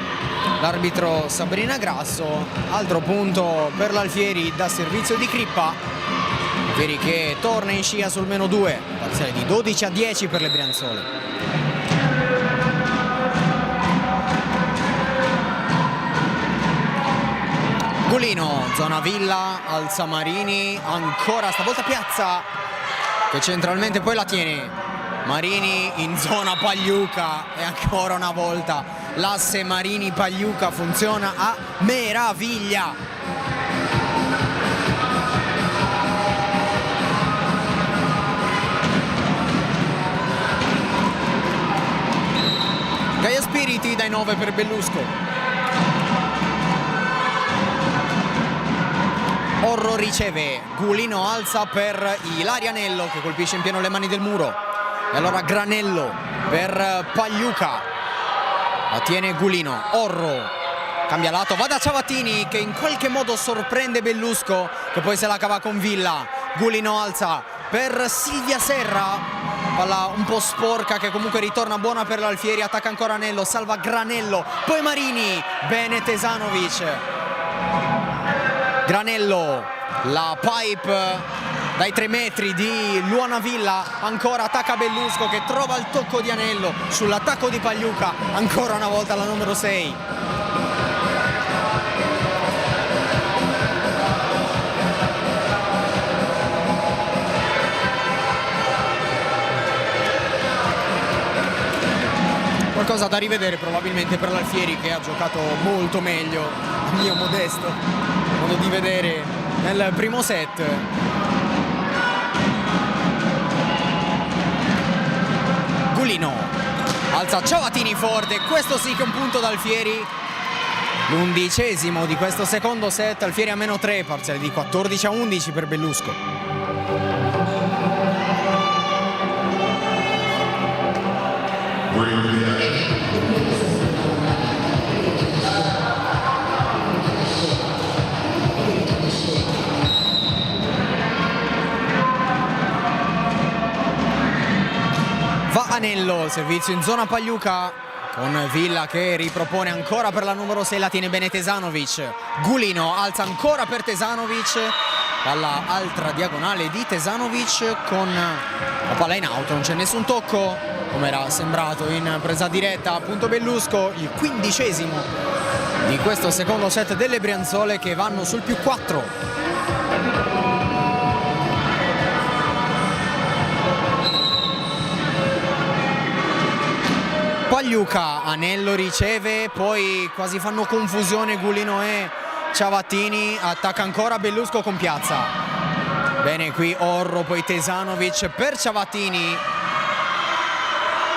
l'arbitro Sabrina Grasso. Altro punto per l'Alfieri da servizio di Crippa. Alfieri che torna in scia sul -2, parziale di 12-10 per le Brianzole. Gulino, zona Villa, alza Marini, ancora stavolta Piazza che centralmente poi la tiene. Marini in zona Pagliuca e ancora una volta l'asse Marini-Pagliuca funziona a meraviglia. Gaia Spiriti dai 9 per Bellusco. Orro riceve, Gulino alza per Ilarianello che colpisce in pieno le mani del muro. E allora Granello per Pagliuca, la tiene Gulino. Orro cambia lato, va da Ciavattini che in qualche modo sorprende Bellusco che poi se la cava con Villa. Gulino alza per Silvia Serra, palla un po' sporca che comunque ritorna buona per l'Alfieri, attacca ancora Anello, salva Granello, poi Marini, bene Tesanovic. Granello, la pipe dai 3 metri di Luana Villa, ancora attacca Bellusco che trova il tocco di Anello sull'attacco di Pagliuca, ancora una volta la numero 6. Qualcosa da rivedere probabilmente per l'Alfieri che ha giocato molto meglio, a mio modesto modo di vedere, nel primo set. Gulino alza Ciavattini forte, questo sì che è un punto da Alfieri, l'11° di questo secondo set. Alfieri a -3, parziale di 14-11 per Bellusco. Va Anello, servizio in zona Pagliuca con Villa che ripropone ancora per la numero 6, la tiene bene Tesanovic. Gulino alza ancora per Tesanovic, palla altra diagonale di Tesanovic con la palla in auto, non c'è nessun tocco come era sembrato in presa diretta. Appunto Bellusco, il 15° di questo secondo set delle Brianzole che vanno sul +4. Pagliuca, Anello riceve, poi quasi fanno confusione Gulino e Ciavattini, attacca ancora Bellusco con Piazza. Bene qui Orro, poi Tesanovic per Ciavattini.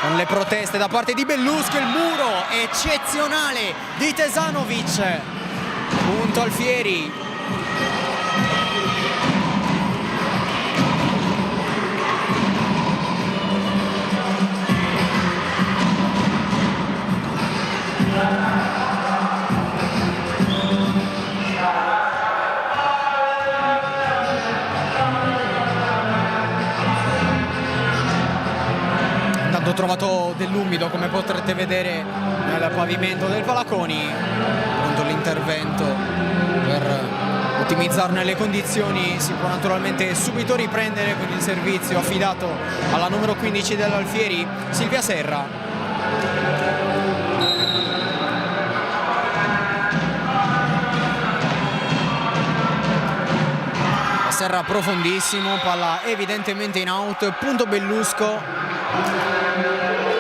Con le proteste da parte di Bellusco, il muro eccezionale di Tesanovic. Punto Alfieri. Ho trovato dell'umido come potrete vedere nel pavimento del Palaconi, pronto l'intervento per ottimizzarne le condizioni. Si può naturalmente subito riprendere con il servizio affidato alla numero 15 dell'Alfieri, Silvia Serra. Serra profondissimo, palla evidentemente in out, punto Bellusco.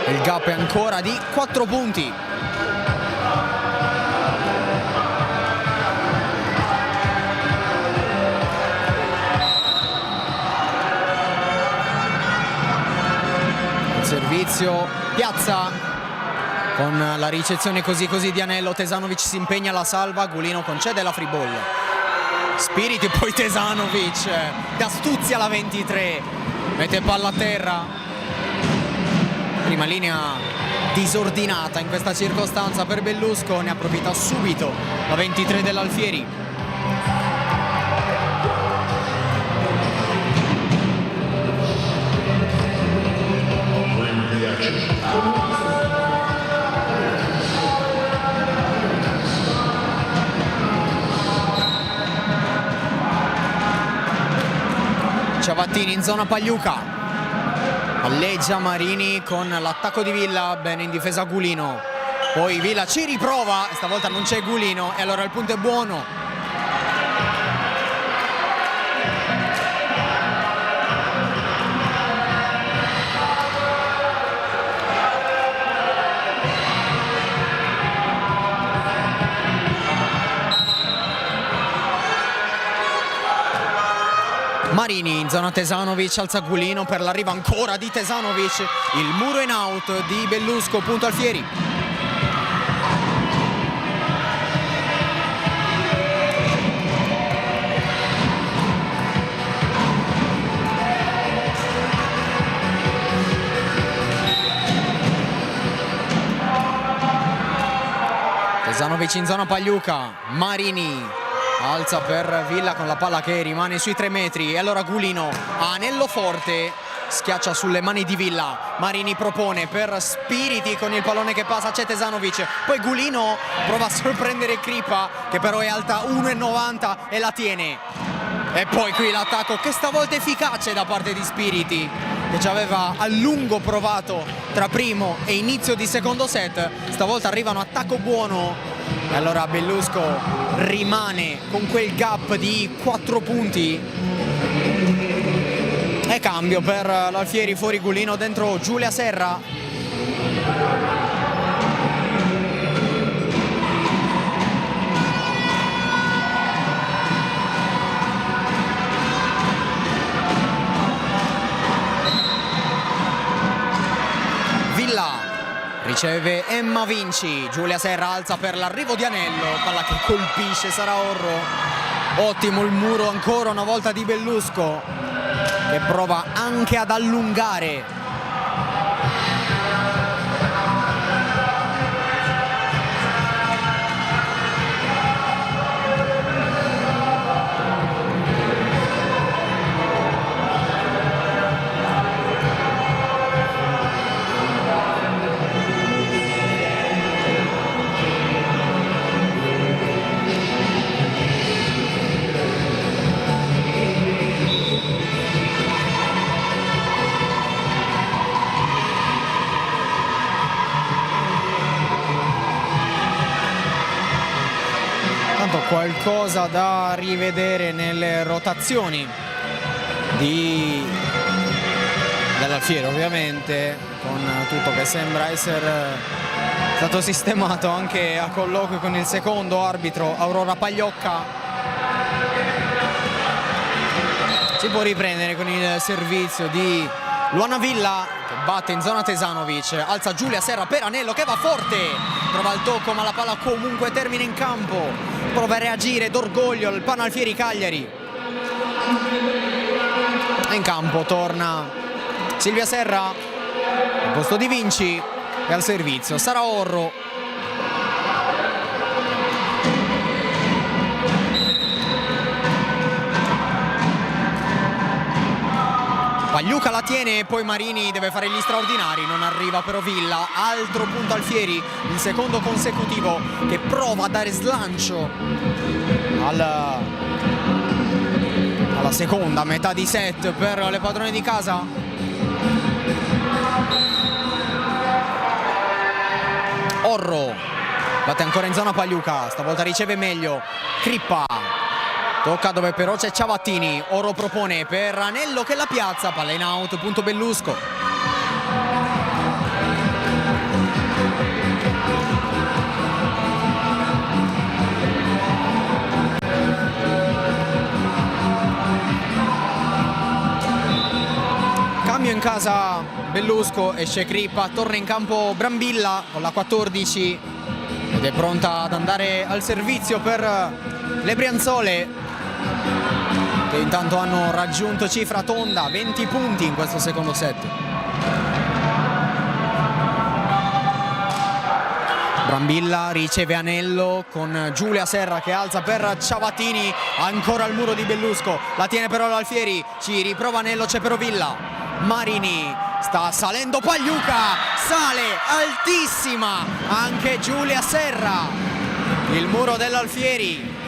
Il gap è ancora di 4 punti. Il servizio Piazza con la ricezione così di Anello. Tesanovic si impegna alla salva, Gulino concede la free ball. Spiriti, poi Tesanovic d'astuzia la 23, mette palla a terra. Prima linea disordinata in questa circostanza per Bellusco, ne approfitta subito la 23 dell'Alfieri. Ciavattini in zona Pagliuca, alleggia Marini con l'attacco di Villa, bene in difesa Gulino, poi Villa ci riprova, stavolta non c'è Gulino e allora il punto è buono. Marini in zona Tesanovic, alza Gulino per l'arrivo ancora di Tesanovic, il muro in out di Bellusco, punto Alfieri. Tesanovic in zona Pagliuca, Marini alza per Villa con la palla che rimane sui 3 metri e allora Gulino, anello forte, schiaccia sulle mani di Villa. Marini propone per Spiriti con il pallone che passa, c'è Tesanovic, poi Gulino prova a sorprendere Crippa che però è alta 1,90 e la tiene. E poi qui l'attacco che stavolta è efficace da parte di Spiriti, che ci aveva a lungo provato tra primo e inizio di secondo set. Stavolta arriva un attacco buono e allora Bellusco rimane con quel gap di 4 punti e cambio per l'Alfieri, fuori Gulino, dentro Giulia Serra. Villa riceve Emma Vinci, Giulia Serra alza per l'arrivo di Anello, palla che colpisce Saraorro. Ottimo il muro ancora una volta di Bellusco che prova anche ad allungare. Qualcosa da rivedere nelle rotazioni dell'Alfieri, ovviamente, con tutto che sembra essere stato sistemato anche a colloquio con il secondo arbitro Aurora Pagliocca. Si può riprendere con il servizio di Luana Villa che batte in zona Tesanovic, alza Giulia Serra per Anello che va forte, trova il tocco ma la palla comunque termina in campo. Prova a reagire d'orgoglio il Pan Alfieri Cagliari. In campo torna Silvia Serra al posto di Vinci e al servizio Saraorro. Pagliuca la tiene e poi Marini deve fare gli straordinari, non arriva però Villa. Altro punto Alfieri, il secondo consecutivo, che prova a dare slancio alla seconda metà di set per le padrone di casa. Orro batte ancora in zona Pagliuca, stavolta riceve meglio Crippa. Tocca dove però c'è Ciavattini, Oro propone per Anello che la piazza, palla in out, punto Bellusco. Cambio in casa Bellusco, esce Crippa, torna in campo Brambilla con la 14 ed è pronta ad andare al servizio per le Brianzole, che intanto hanno raggiunto cifra tonda, 20 punti in questo secondo set. Brambilla riceve Anello con Giulia Serra che alza per Ciavattini, ancora al muro di Bellusco, la tiene però l'Alfieri, ci riprova Anello, c'è però Villa. Marini sta salendo Pagliuca, sale altissima anche Giulia Serra, il muro dell'Alfieri.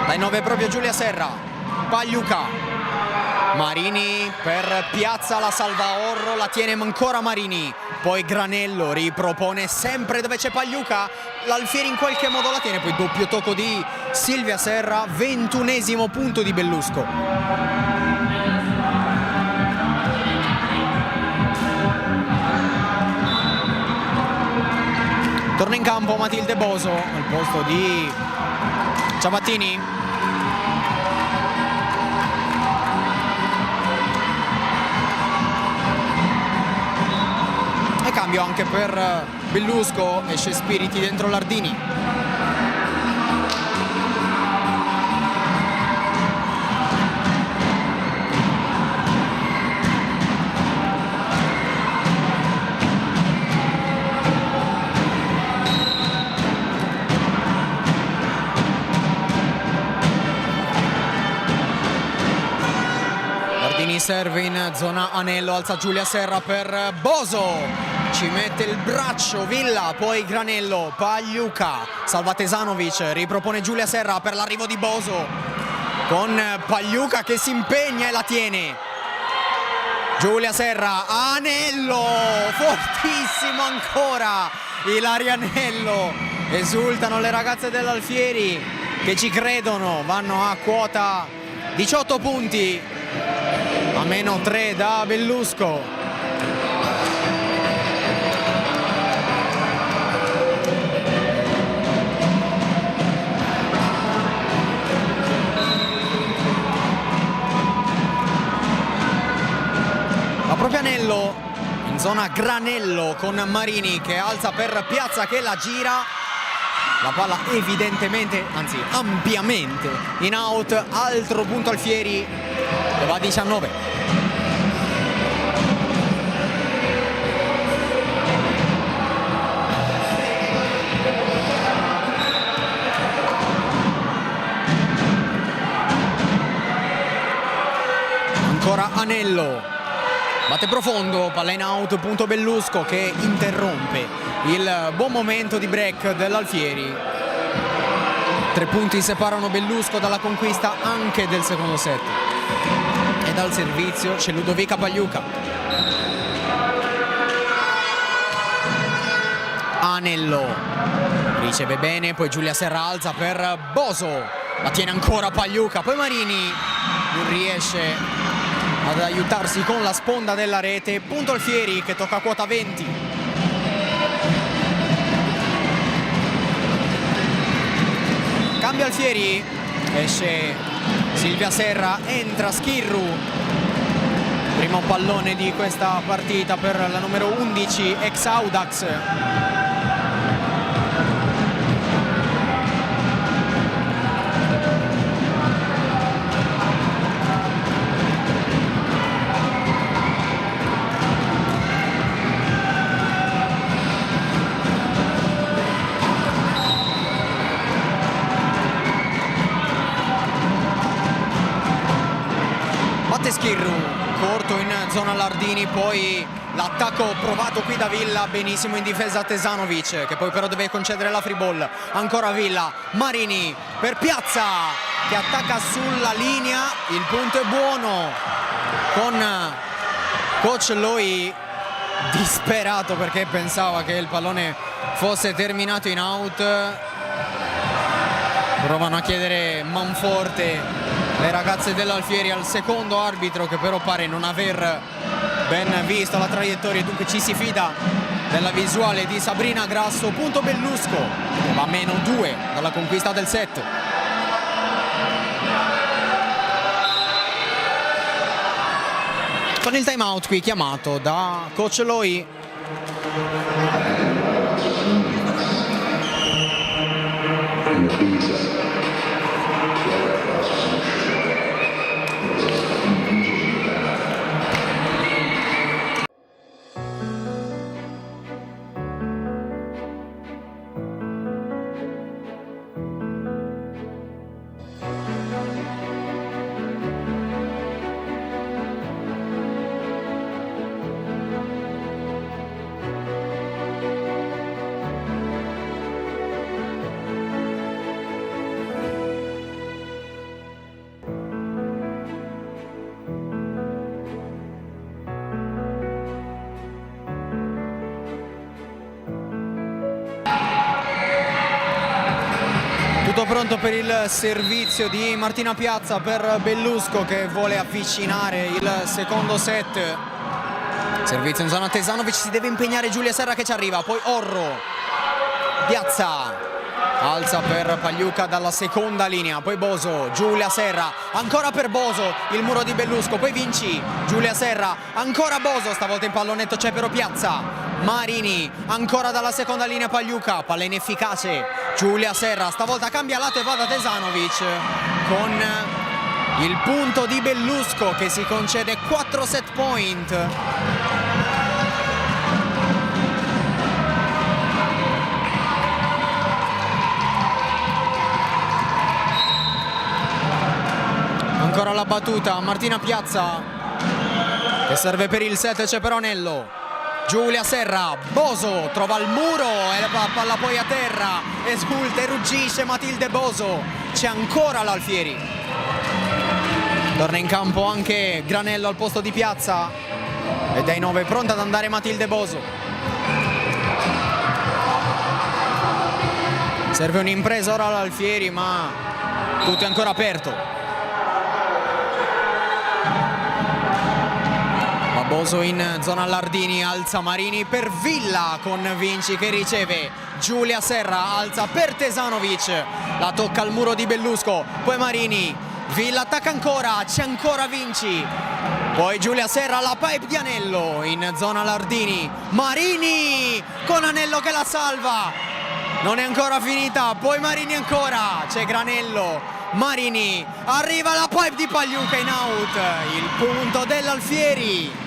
Dai 9 proprio Giulia Serra, Pagliuca, Marini per Piazza, la salva Orro, la tiene ancora Marini, poi Granello ripropone sempre dove c'è Pagliuca, l'Alfieri in qualche modo la tiene, poi doppio tocco di Silvia Serra, 21esimo punto di Bellusco. Torna in campo Matilde Boso al posto di Ciabattini. E cambio anche per Bellusco, esce Spiriti dentro Lardini. Lardini serve in zona anello, alza Giulia Serra per Boso. Ci mette il braccio Villa, poi Granello, Pagliuca, salva Tesanovic, ripropone Giulia Serra per l'arrivo di Boso, con Pagliuca che si impegna e la tiene. Giulia Serra, Anello, fortissimo ancora, Ilaria Anello, esultano le ragazze dell'Alfieri che ci credono, vanno a quota 18 punti, a meno 3 da Bellusco. Proprio Anello in zona Granello con Marini che alza per Piazza che la gira, la palla evidentemente, anzi ampiamente in out, altro punto Alfieri che va a 19. Ancora Anello, batte profondo, palla in out, punto Bellusco che interrompe il buon momento di break dell'Alfieri. 3 punti separano Bellusco dalla conquista anche del secondo set. E dal servizio c'è Ludovica Pagliuca. Anello riceve bene, poi Giulia Serra alza per Boso, la tiene ancora Pagliuca, poi Marini non riesce ad aiutarsi con la sponda della rete, punto Alfieri che tocca quota 20. Cambia Alfieri, esce Silvia Serra, entra Schirru, primo pallone di questa partita per la numero 11 ex Audax. Schirru, corto in zona Lardini, poi l'attacco provato qui da Villa, benissimo in difesa Tesanovic che poi però deve concedere la free ball. Ancora Villa, Marini per Piazza che attacca sulla linea, il punto è buono con coach Loi disperato perché pensava che il pallone fosse terminato in out. Provano a chiedere manforte le ragazze dell'Alfieri al secondo arbitro che però pare non aver ben visto la traiettoria, dunque ci si fida della visuale di Sabrina Grasso. Punto Bellusco che va a meno 2 dalla conquista del set. Con il time out qui chiamato da coach Loi. Tutto pronto per il servizio di Martina Piazza per Bellusco che vuole avvicinare il secondo set. Servizio in zona Tesanovic, si deve impegnare Giulia Serra che ci arriva, poi Orro, Piazza alza per Pagliuca dalla seconda linea, poi Boso, Giulia Serra, ancora per Boso, il muro di Bellusco, poi Vinci, Giulia Serra, ancora Boso, stavolta in pallonetto c'è però Piazza, Marini, ancora dalla seconda linea Pagliuca, palla inefficace, Giulia Serra, stavolta cambia lato e va da Tesanovic con il punto di Bellusco che si concede 4 set point. Ancora la battuta, Martina Piazza che serve per il set, c'è però Anello, Giulia Serra, Boso trova il muro e la palla poi a terra, esulta e ruggisce Matilde Boso, c'è ancora l'Alfieri, torna in campo anche Granello al posto di Piazza e dai 9 pronta ad andare Matilde Boso. Serve un'impresa ora all'Alfieri ma tutto è ancora aperto. Boso in zona Lardini, alza Marini per Villa con Vinci che riceve, Giulia Serra alza per Tesanovic, la tocca al muro di Bellusco, poi Marini, Villa attacca ancora, c'è ancora Vinci, poi Giulia Serra, la pipe di Anello in zona Lardini, Marini con Anello che la salva, non è ancora finita, poi Marini ancora, c'è Granello, Marini, arriva la pipe di Pagliuca in out, il punto dell'Alfieri.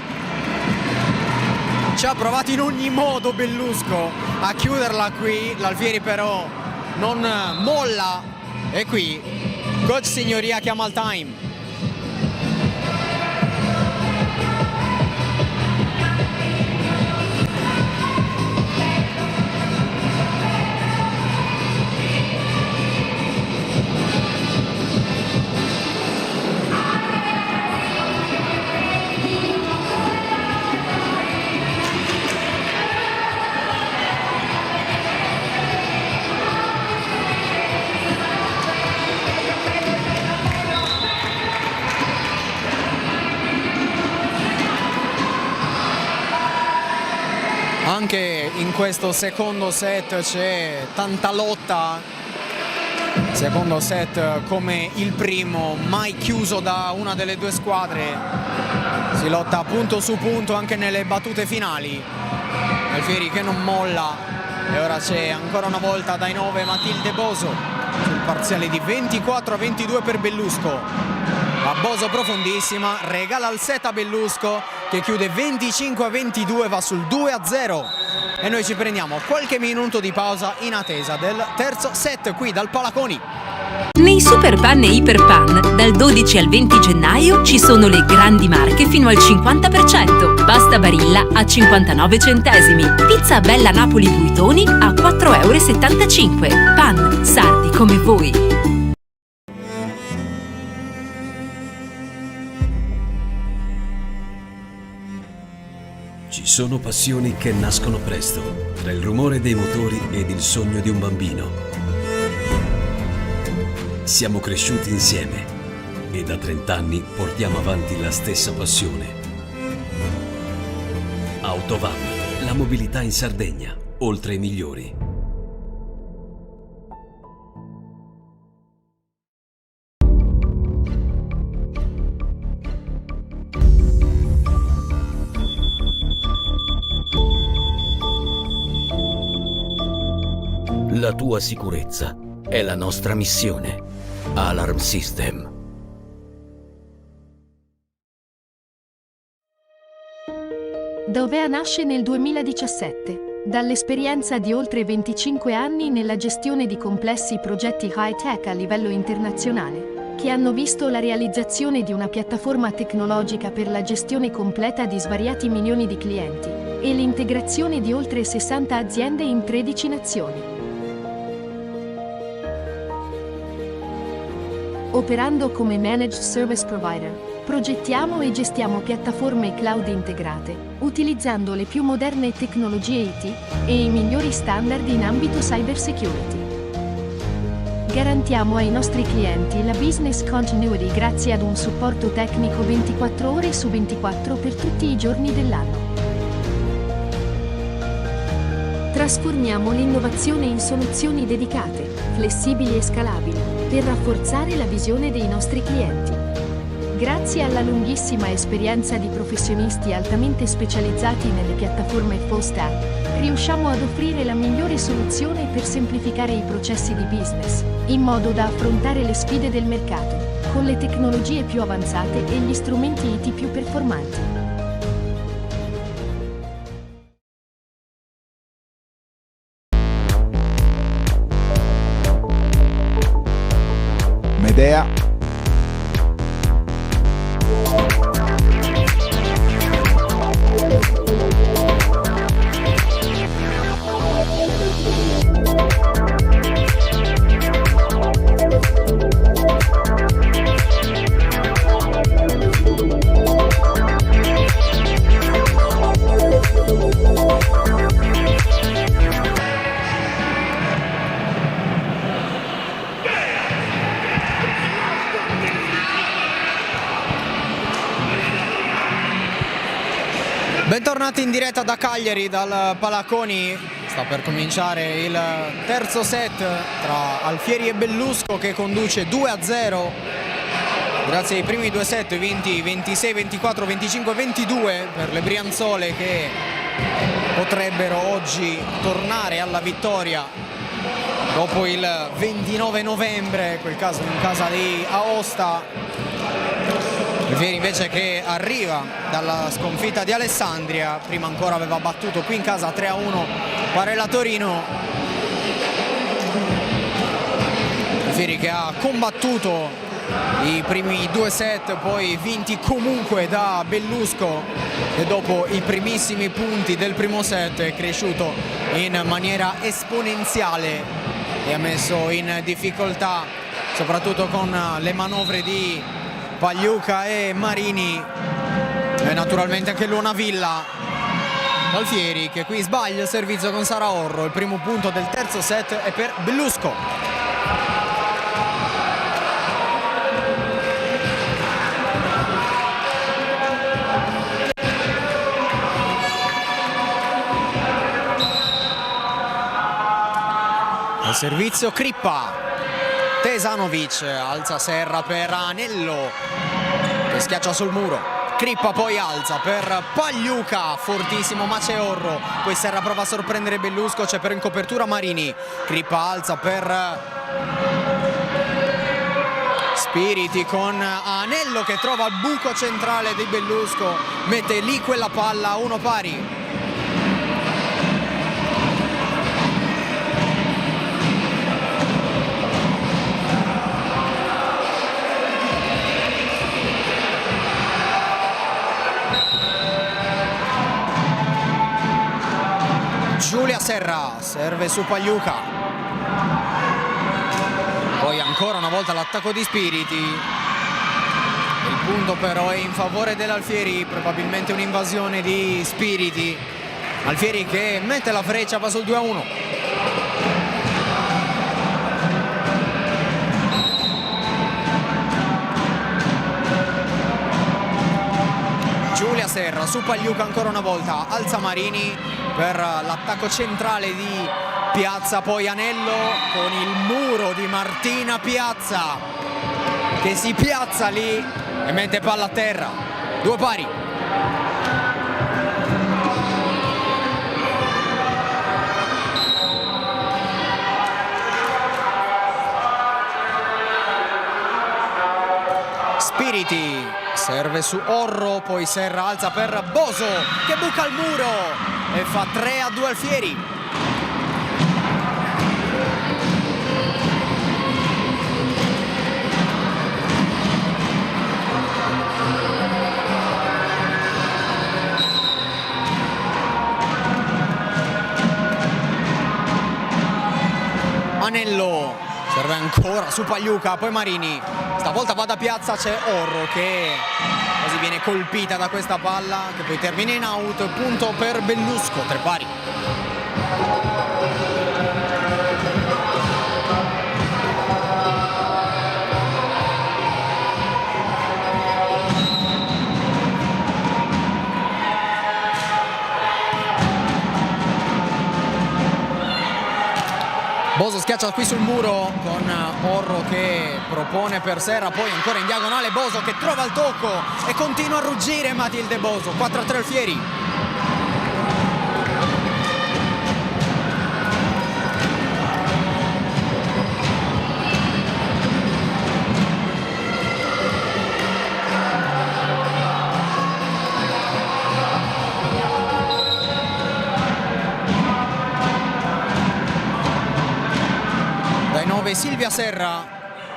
Ci ha provato in ogni modo Bellusco a chiuderla qui, l'Alfieri però non molla e qui coach Signoria chiama il time. Anche in questo secondo set c'è tanta lotta, secondo set come il primo, mai chiuso da una delle due squadre, si lotta punto su punto anche nelle battute finali, Alfieri che non molla e ora c'è ancora una volta dai 9 Matilde Boso sul parziale di 24-22 per Bellusco. La Boso profondissima, regala il set a Bellusco che chiude 25-22, va sul 2-0 e noi ci prendiamo qualche minuto di pausa in attesa del terzo set qui dal Palaconi. Nei Super Pan e Iper Pan, dal 12 al 20 gennaio ci sono le grandi marche fino al 50%. Pasta Barilla a 59 centesimi. Pizza Bella Napoli Buitoni a 4,75 €. Pan, sardi come voi. Ci sono passioni che nascono presto, tra il rumore dei motori ed il sogno di un bambino. Siamo cresciuti insieme e da 30 anni portiamo avanti la stessa passione. Autovan, la mobilità in Sardegna, oltre ai migliori. La tua sicurezza è la nostra missione. Alarm System. Dovea nasce nel 2017, dall'esperienza di oltre 25 anni nella gestione di complessi progetti high-tech a livello internazionale, che hanno visto la realizzazione di una piattaforma tecnologica per la gestione completa di svariati milioni di clienti e l'integrazione di oltre 60 aziende in 13 nazioni. Operando come Managed Service Provider, progettiamo e gestiamo piattaforme cloud integrate, utilizzando le più moderne tecnologie IT e i migliori standard in ambito cybersecurity. Garantiamo ai nostri clienti la business continuity grazie ad un supporto tecnico 24 ore su 24 per tutti i giorni dell'anno. Trasformiamo l'innovazione in soluzioni dedicate, flessibili e scalabili, per rafforzare la visione dei nostri clienti. Grazie alla lunghissima esperienza di professionisti altamente specializzati nelle piattaforme full stack, riusciamo ad offrire la migliore soluzione per semplificare i processi di business, in modo da affrontare le sfide del mercato, con le tecnologie più avanzate e gli strumenti IT più performanti. Medea. Bentornati in diretta da Cagliari, dal Palaconi. Sta per cominciare il terzo set tra Alfieri e Bellusco, che conduce 2-0 grazie ai primi due set vinti 26-24, 25-22 per le Brianzole, che potrebbero oggi tornare alla vittoria dopo il 29 novembre, quel caso in casa di Aosta. Alfieri invece che arriva dalla sconfitta di Alessandria, prima ancora aveva battuto qui in casa 3-1 Parella Torino. Alfieri che ha combattuto i primi due set, poi vinti comunque da Bellusco, e dopo i primissimi punti del primo set è cresciuto in maniera esponenziale e ha messo in difficoltà soprattutto con le manovre di Pagliuca e Marini e naturalmente anche Luonavilla. Alfieri che qui sbaglia il servizio con Sara Orro. Il primo punto del terzo set è per Bellusco. Al servizio Crippa. Tesanovic alza Serra per Anello che schiaccia sul muro. Crippa poi alza per Pagliuca, fortissimo Maceorro, poi Serra prova a sorprendere Bellusco, c'è però in copertura Marini. Crippa alza per Spiriti con Anello che trova il buco centrale di Bellusco, mette lì quella palla a uno pari. Giulia Serra serve su Pagliuca, poi ancora una volta l'attacco di Spiriti. Il punto però è in favore dell'Alfieri, probabilmente un'invasione di Spiriti. Alfieri che mette la freccia, va sul 2-1. Giulia Serra su Pagliuca ancora una volta, alza Marini per l'attacco centrale di Piazza, poi Anello con il muro di Martina Piazza che si piazza lì e mette palla a terra. Due pari. Spiriti serve su Orro, poi Serra alza per Boso che buca il muro e fa 3-2 Alfieri. Anello serve ancora su Pagliuca, poi Marini, stavolta va da Piazza, c'è Orro che quasi viene colpita da questa palla che poi termina in out. Punto per Bellusco, 3 pari. schiaccia qui sul muro con Orro che propone per Serra, poi ancora in diagonale Boso che trova il tocco e continua a ruggire Matilde Boso. 4-3 Alfieri. Silvia Serra,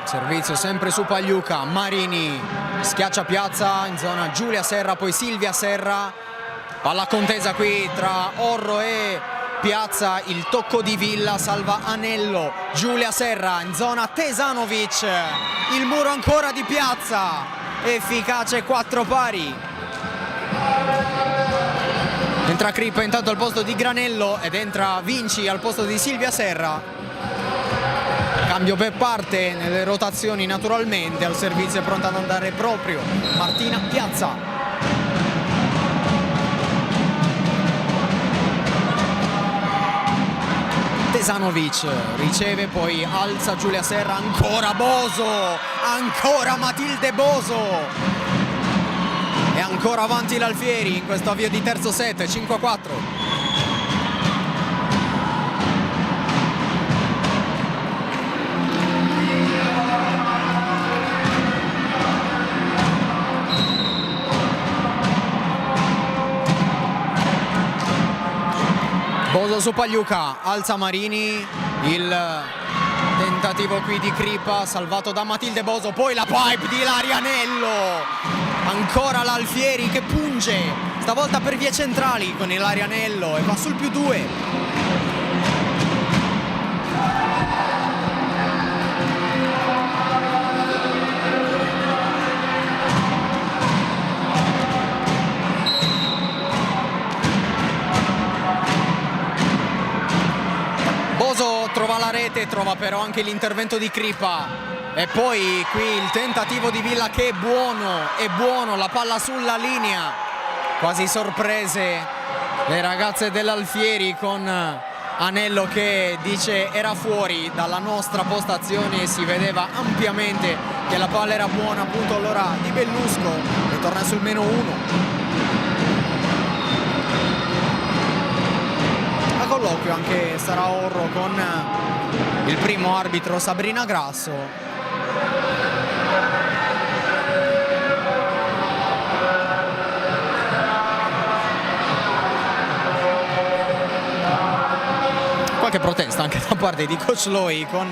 servizio sempre su Pagliuca, Marini schiaccia piazza in zona Giulia Serra, poi Silvia Serra, palla contesa qui tra Orro e Piazza, il tocco di Villa salva Anello, Giulia Serra in zona Tesanovic, il muro ancora di Piazza, efficace 4 pari. Entra Crippa intanto al posto di Granello ed entra Vinci al posto di Silvia Serra. Cambio per parte nelle rotazioni naturalmente, al servizio è pronta ad andare proprio Martina Piazza. Tesanovic riceve, poi alza Giulia Serra, ancora Boso, ancora Matilde Boso. E ancora avanti l'Alfieri in questo avvio di terzo set, 5-4. Boso su Pagliuca, alza Marini, il tentativo qui di Crippa, salvato da Matilde Boso, poi la pipe di Ilaria Anello, ancora l'Alfieri che punge, stavolta per vie centrali con Ilaria Anello e va sul +2. Trova la rete, trova però anche l'intervento di Crippa e poi qui il tentativo di Villa che è buono, la palla sulla linea, quasi sorprese le ragazze dell'Alfieri con Anello che dice era fuori dalla nostra postazione e si vedeva ampiamente che la palla era buona, appunto allora Di Bellusco ritorna sul -1. Colloquio anche sarà Orro con il primo arbitro Sabrina Grasso. Qualche protesta anche da parte di coach Loi con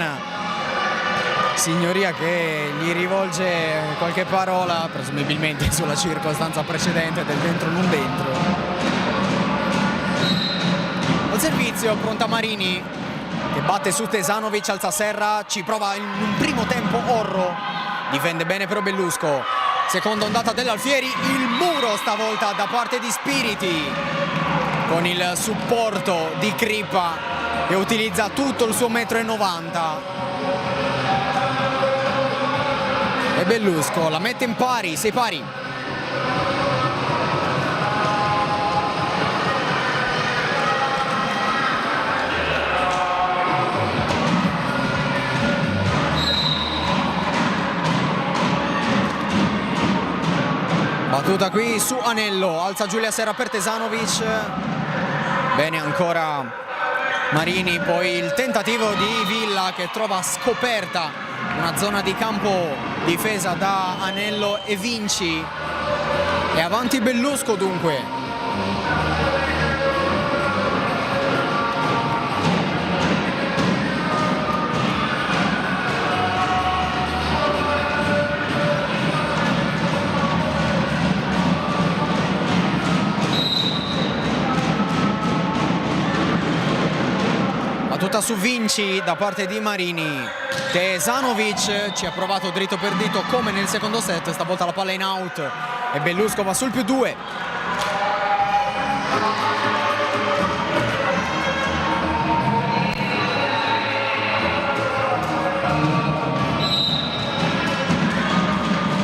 Signoria che gli rivolge qualche parola presumibilmente sulla circostanza precedente del dentro non dentro. Al servizio pronta Marini che batte su Tesanovic, alza Serra, ci prova in un primo tempo Orro, difende bene però Bellusco, seconda ondata dell'Alfieri, il muro stavolta da parte di Spiriti con il supporto di Crippa che utilizza tutto il suo 1,90 m e Bellusco la mette in pari, 6 pari. Battuta qui su Anello, alza Giulia Serra per Tesanovic, bene ancora Marini, poi il tentativo di Villa che trova scoperta una zona di campo difesa da Anello e Vinci, e avanti Bellusco dunque. Battuta su Vinci da parte di Marini, Tesanovic ci ha provato dritto per dritto come nel secondo set, stavolta la palla in out e Bellusco va sul +2.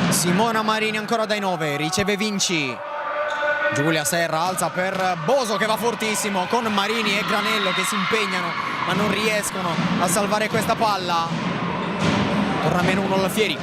Simona Marini ancora dai 9, riceve Vinci, Giulia Serra alza per Boso che va fortissimo con Marini e Granello che si impegnano ma non riescono a salvare questa palla. Torna meno uno l'Alfieri.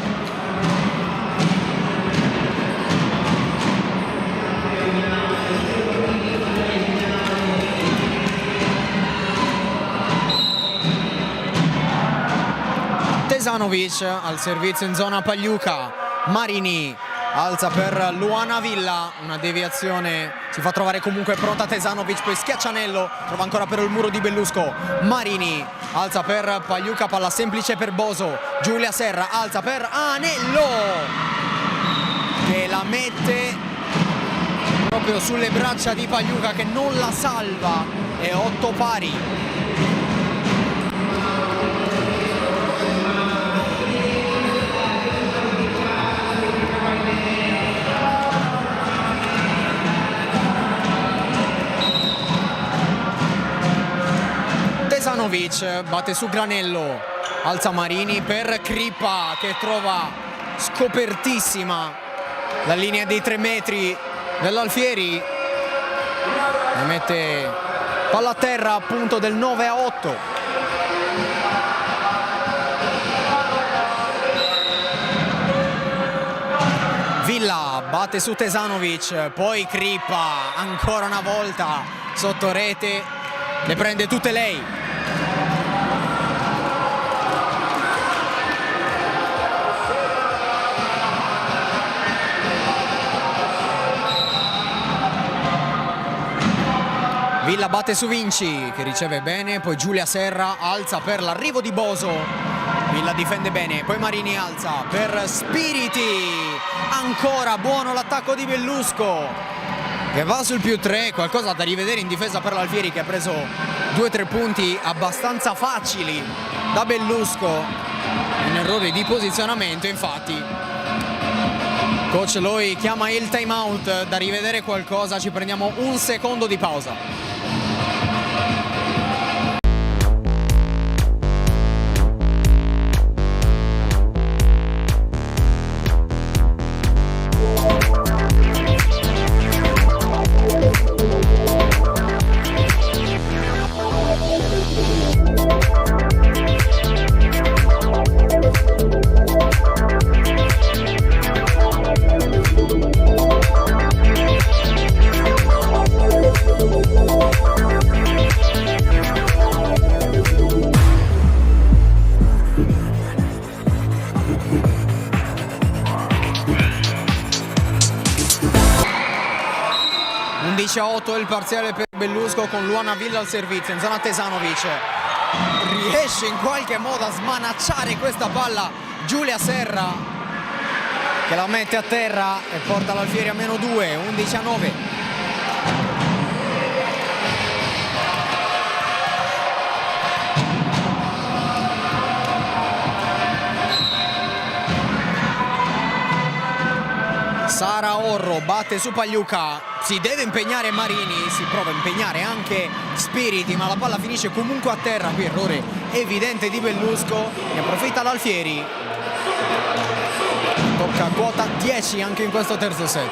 Tesanovic al servizio in zona Pagliuca. Marini alza per Luana Villa, una deviazione, si fa trovare comunque pronta Tesanovic, poi Schiaccianello, trova ancora per il muro di Bellusco. Marini alza per Pagliuca, palla semplice per Boso. Giulia Serra alza per Anello, che la mette proprio sulle braccia di Pagliuca, che non la salva. E 8 pari. Tesanovic batte su Granello, alza Marini per Crippa, che trova scopertissima la linea dei 3 metri dell'Alfieri e mette palla a terra, a punto del 9-8. Villa batte su Tesanovic, poi Crippa ancora una volta sotto rete, le prende tutte lei. Villa batte su Vinci, che riceve bene, poi Giulia Serra alza per l'arrivo di Boso. Villa difende bene, poi Marini alza per Spiriti. Ancora buono l'attacco di Bellusco, che va sul +3, qualcosa da rivedere in difesa per l'Alfieri, che ha preso 2-3 punti abbastanza facili da Bellusco. Un errore di posizionamento, infatti. Coach Loi chiama il time out, da rivedere qualcosa, ci prendiamo un secondo di pausa. Il parziale per Bellusco, con Luana Villa al servizio in zona Tesanovic. Riesce in qualche modo a smanacciare questa palla Giulia Serra, che la mette a terra e porta l'Alfieri a -2, 11-9. Sara Orro batte su Pagliuca, si deve impegnare Marini, si prova a impegnare anche Spiriti, ma la palla finisce comunque a terra. Qui errore evidente di Bellusco, ne approfitta l'Alfieri. Tocca quota 10 anche in questo terzo set.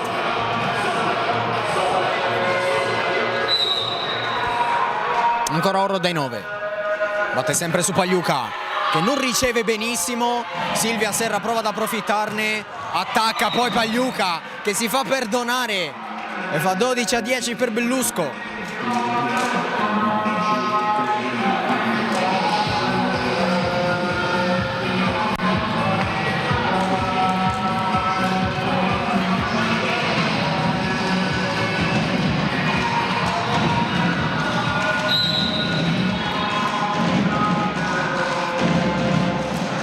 Ancora Orro dai 9, batte sempre su Pagliuca, che non riceve benissimo. Silvia Serra prova ad approfittarne, attacca poi Pagliuca, che si fa perdonare e fa 12-10 per Bellusco.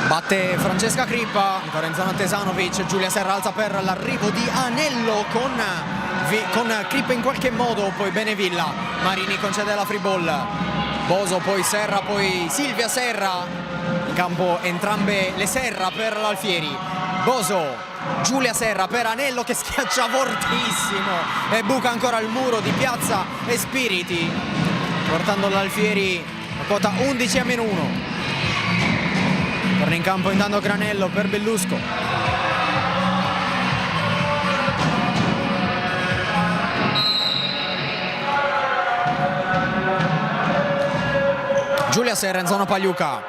Batte Francesca Crippa, ancora in zona Tesanovic. Giulia Serra alza per l'arrivo di Anello con Crippa in qualche modo, poi bene Villa. Marini concede la free ball. Boso, poi Serra, poi Silvia Serra. In campo entrambe le Serra per l'Alfieri. Boso, Giulia Serra per Anello, che schiaccia fortissimo e buca ancora il muro di Piazza e Spiriti, portando l'Alfieri a quota 11-1. Torna in campo intanto Granello per Bellusco. Giulia Giulia Serra in zona Pagliuca,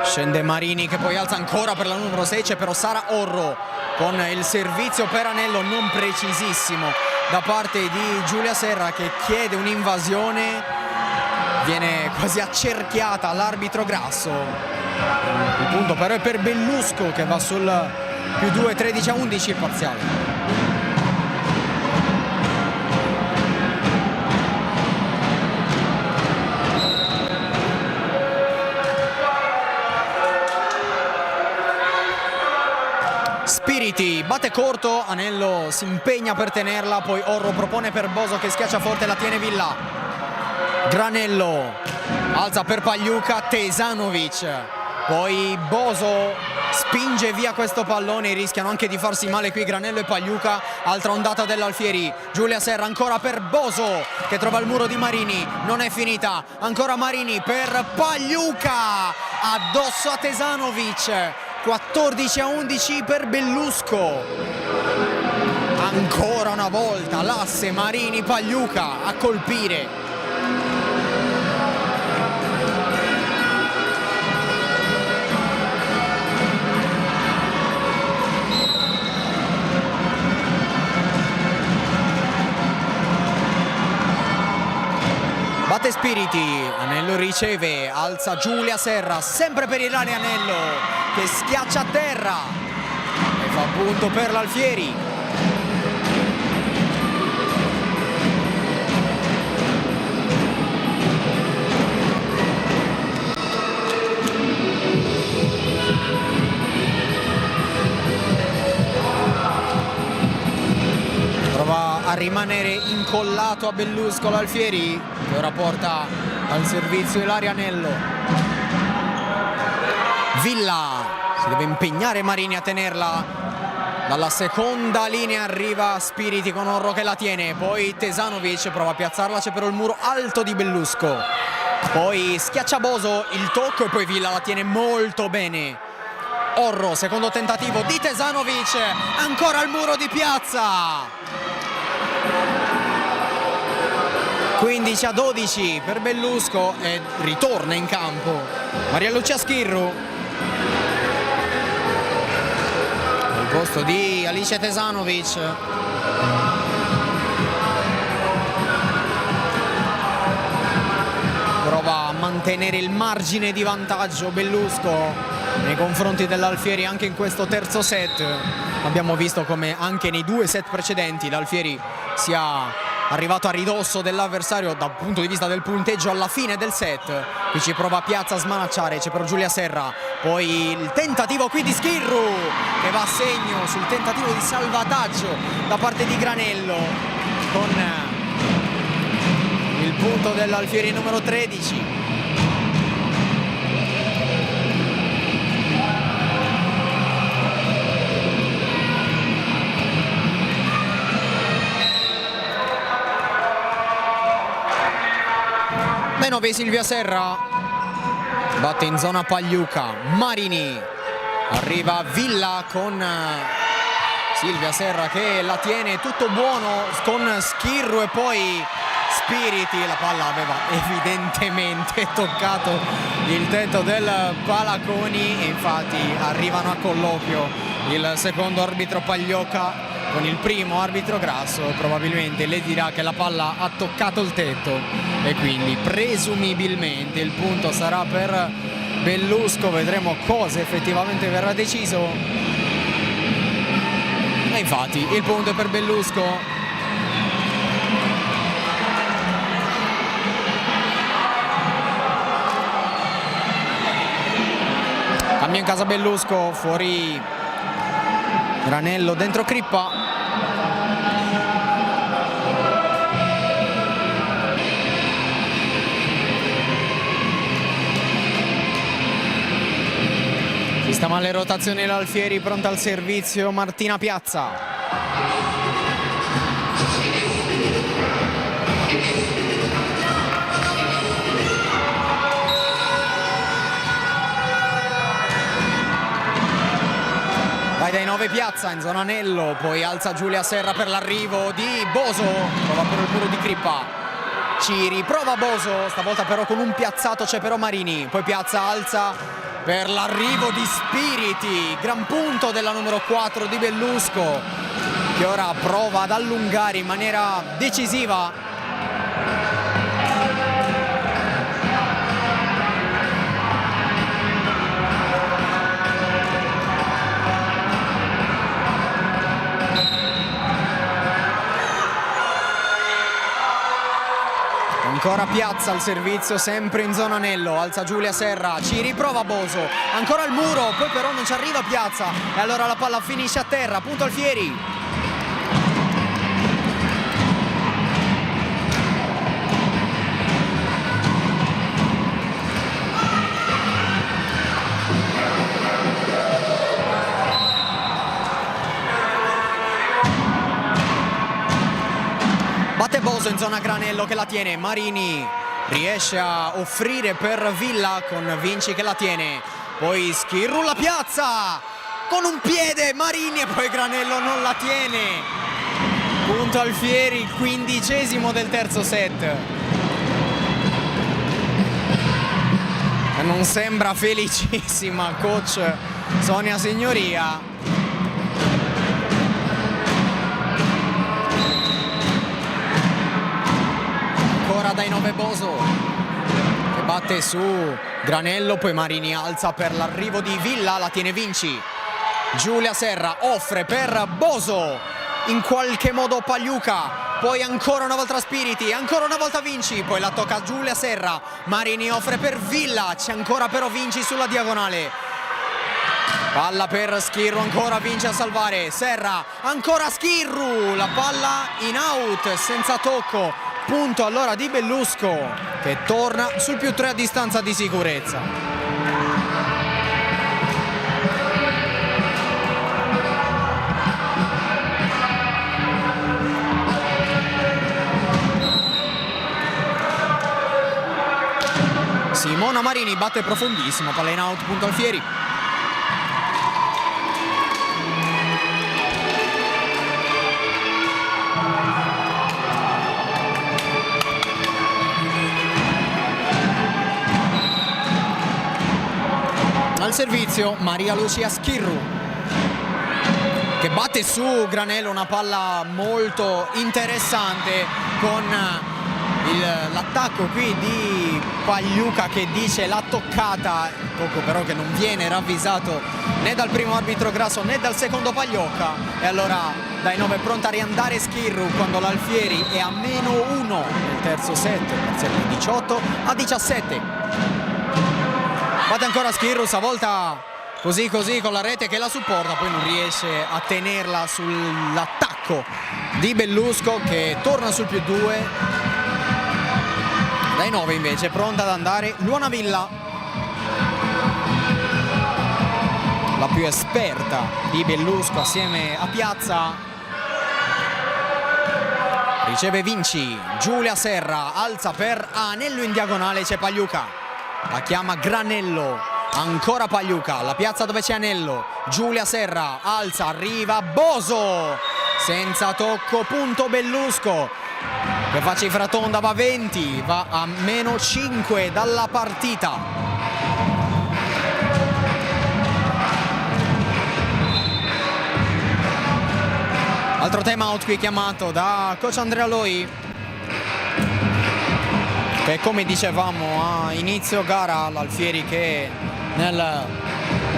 scende Marini che poi alza ancora per la numero 6, c'è però Sara Orro con il servizio per anello non precisissimo da parte di Giulia Serra, che chiede un'invasione, viene quasi accerchiata l'arbitro Grasso. Il punto però è per Bellusco, che va sul +2, 13-11 il parziale. Spiriti batte corto, Anello si impegna per tenerla, poi Orro propone per Boso che schiaccia forte, la tiene Villa. Granello alza per Pagliuca, Tesanovic, poi Boso spinge via questo pallone, rischiano anche di farsi male qui Granello e Pagliuca. Altra ondata dell'Alfieri, Giulia Serra ancora per Boso che trova il muro di Marini, non è finita, ancora Marini per Pagliuca, addosso a Tesanovic. 14-11 per Bellusco. Ancora una volta l'asse Marini-Pagliuca a colpire. Batte Spiriti, Anello riceve, alza Giulia Serra, sempre per Ilaria Anello che schiaccia a terra e fa punto per l'Alfieri. Prova a rimanere incollato a Bellusco l'Alfieri, che ora porta al servizio Ilaria Anello. Villa, si deve impegnare Marini a tenerla, dalla seconda linea arriva Spiriti con Orro che la tiene, poi Tesanovic prova a piazzarla, c'è però il muro alto di Bellusco, poi schiaccia Boso, il tocco e poi Villa la tiene molto bene. Orro, secondo tentativo di Tesanovic, ancora il muro di piazza. 15-12 per Bellusco e ritorna in campo Maria Lucia Schirru al posto di Alice Tesanovic. Prova a mantenere il margine di vantaggio Bellusco nei confronti dell'Alfieri anche in questo terzo set. Abbiamo visto come anche nei 2 set precedenti l'Alfieri sia arrivato a ridosso dell'avversario dal punto di vista del punteggio alla fine del set. Qui ci prova Piazza a smanacciare, c'è però Giulia Serra, poi il tentativo qui di Schirru che va a segno sul tentativo di salvataggio da parte di Granello, con il punto dell'Alfieri numero 13. Menove Silvia Serra batte in zona Pagliuca, Marini, arriva Villa con Silvia Serra che la tiene, tutto buono con Schirru e poi Spiriti, la palla aveva evidentemente toccato il tetto del Palaconi e infatti arrivano a colloquio il secondo arbitro Pagliuca con il primo arbitro Grasso, probabilmente le dirà che la palla ha toccato il tetto e quindi presumibilmente il punto sarà per Bellusco. Vedremo cosa effettivamente verrà deciso e infatti il punto è per Bellusco. Cambia in casa Bellusco, fuori Granello, dentro Crippa. Sistema alle rotazioni l'Alfieri, pronta al servizio Martina Piazza. Vai dai 9 Piazza in zona Anello, poi alza Giulia Serra per l'arrivo di Boso, prova per il muro di Crippa. ci riprova Boso, stavolta però con un piazzato c'è però Marini, poi piazza, alza per l'arrivo di Spiriti, gran punto della numero 4 di Bellusco, che ora prova ad allungare in maniera decisiva. Ancora Piazza al servizio, sempre in zona anello, alza Giulia Serra, ci riprova Boso, ancora il muro, poi però non ci arriva Piazza e allora la palla finisce a terra, punto Alfieri. Batte Boso in zona Granello che la tiene, Marini riesce a offrire per Villa con Vinci che la tiene, poi Schirru la piazza con un piede, Marini, e poi Granello non la tiene. Punto Alfieri, 15° del terzo set. Non sembra felicissima coach Sonia Signoria. Ancora dai 9 Boso che batte su Granello, poi Marini alza per l'arrivo di Villa, la tiene Vinci. Giulia Serra offre per Boso, in qualche modo Pagliuca, poi ancora una volta Spiriti, ancora una volta Vinci, poi la tocca Giulia Serra, Marini offre per Villa, c'è ancora però Vinci sulla diagonale. Palla per Schirru, ancora Vinci a salvare, Serra, ancora Schirru, la palla in out senza tocco. Punto allora di Bellusco che torna sul +3 a distanza di sicurezza. Simona Marini batte profondissimo, palla in out, punto Alfieri. Al servizio Maria Lucia Schirru che batte su Granello, una palla molto interessante con l'attacco qui di Pagliuca che dice l'ha toccata, tocco però che non viene ravvisato né dal primo arbitro Grasso né dal secondo Pagliocca, e allora dai 9 pronta a riandare Schirru quando l'Alfieri è a -1 nel terzo set, parziale 18-17. Batte ancora Schirru, stavolta così con la rete che la supporta, poi non riesce a tenerla sull'attacco di Bellusco che torna sul +2. Dai 9 invece pronta ad andare Luana Villa, la più esperta di Bellusco assieme a Piazza. Riceve Vinci, Giulia Serra alza per Anello in diagonale, c'è Pagliuca. La chiama Granello, ancora Pagliuca, la piazza dove c'è Anello, Giulia Serra, alza, arriva Boso, senza tocco, punto Bellusco, che fa cifra tonda, va a 20, va a -5 dalla partita. Altro time out qui chiamato da coach Andrea Loi, che come dicevamo a inizio gara l'Alfieri che nel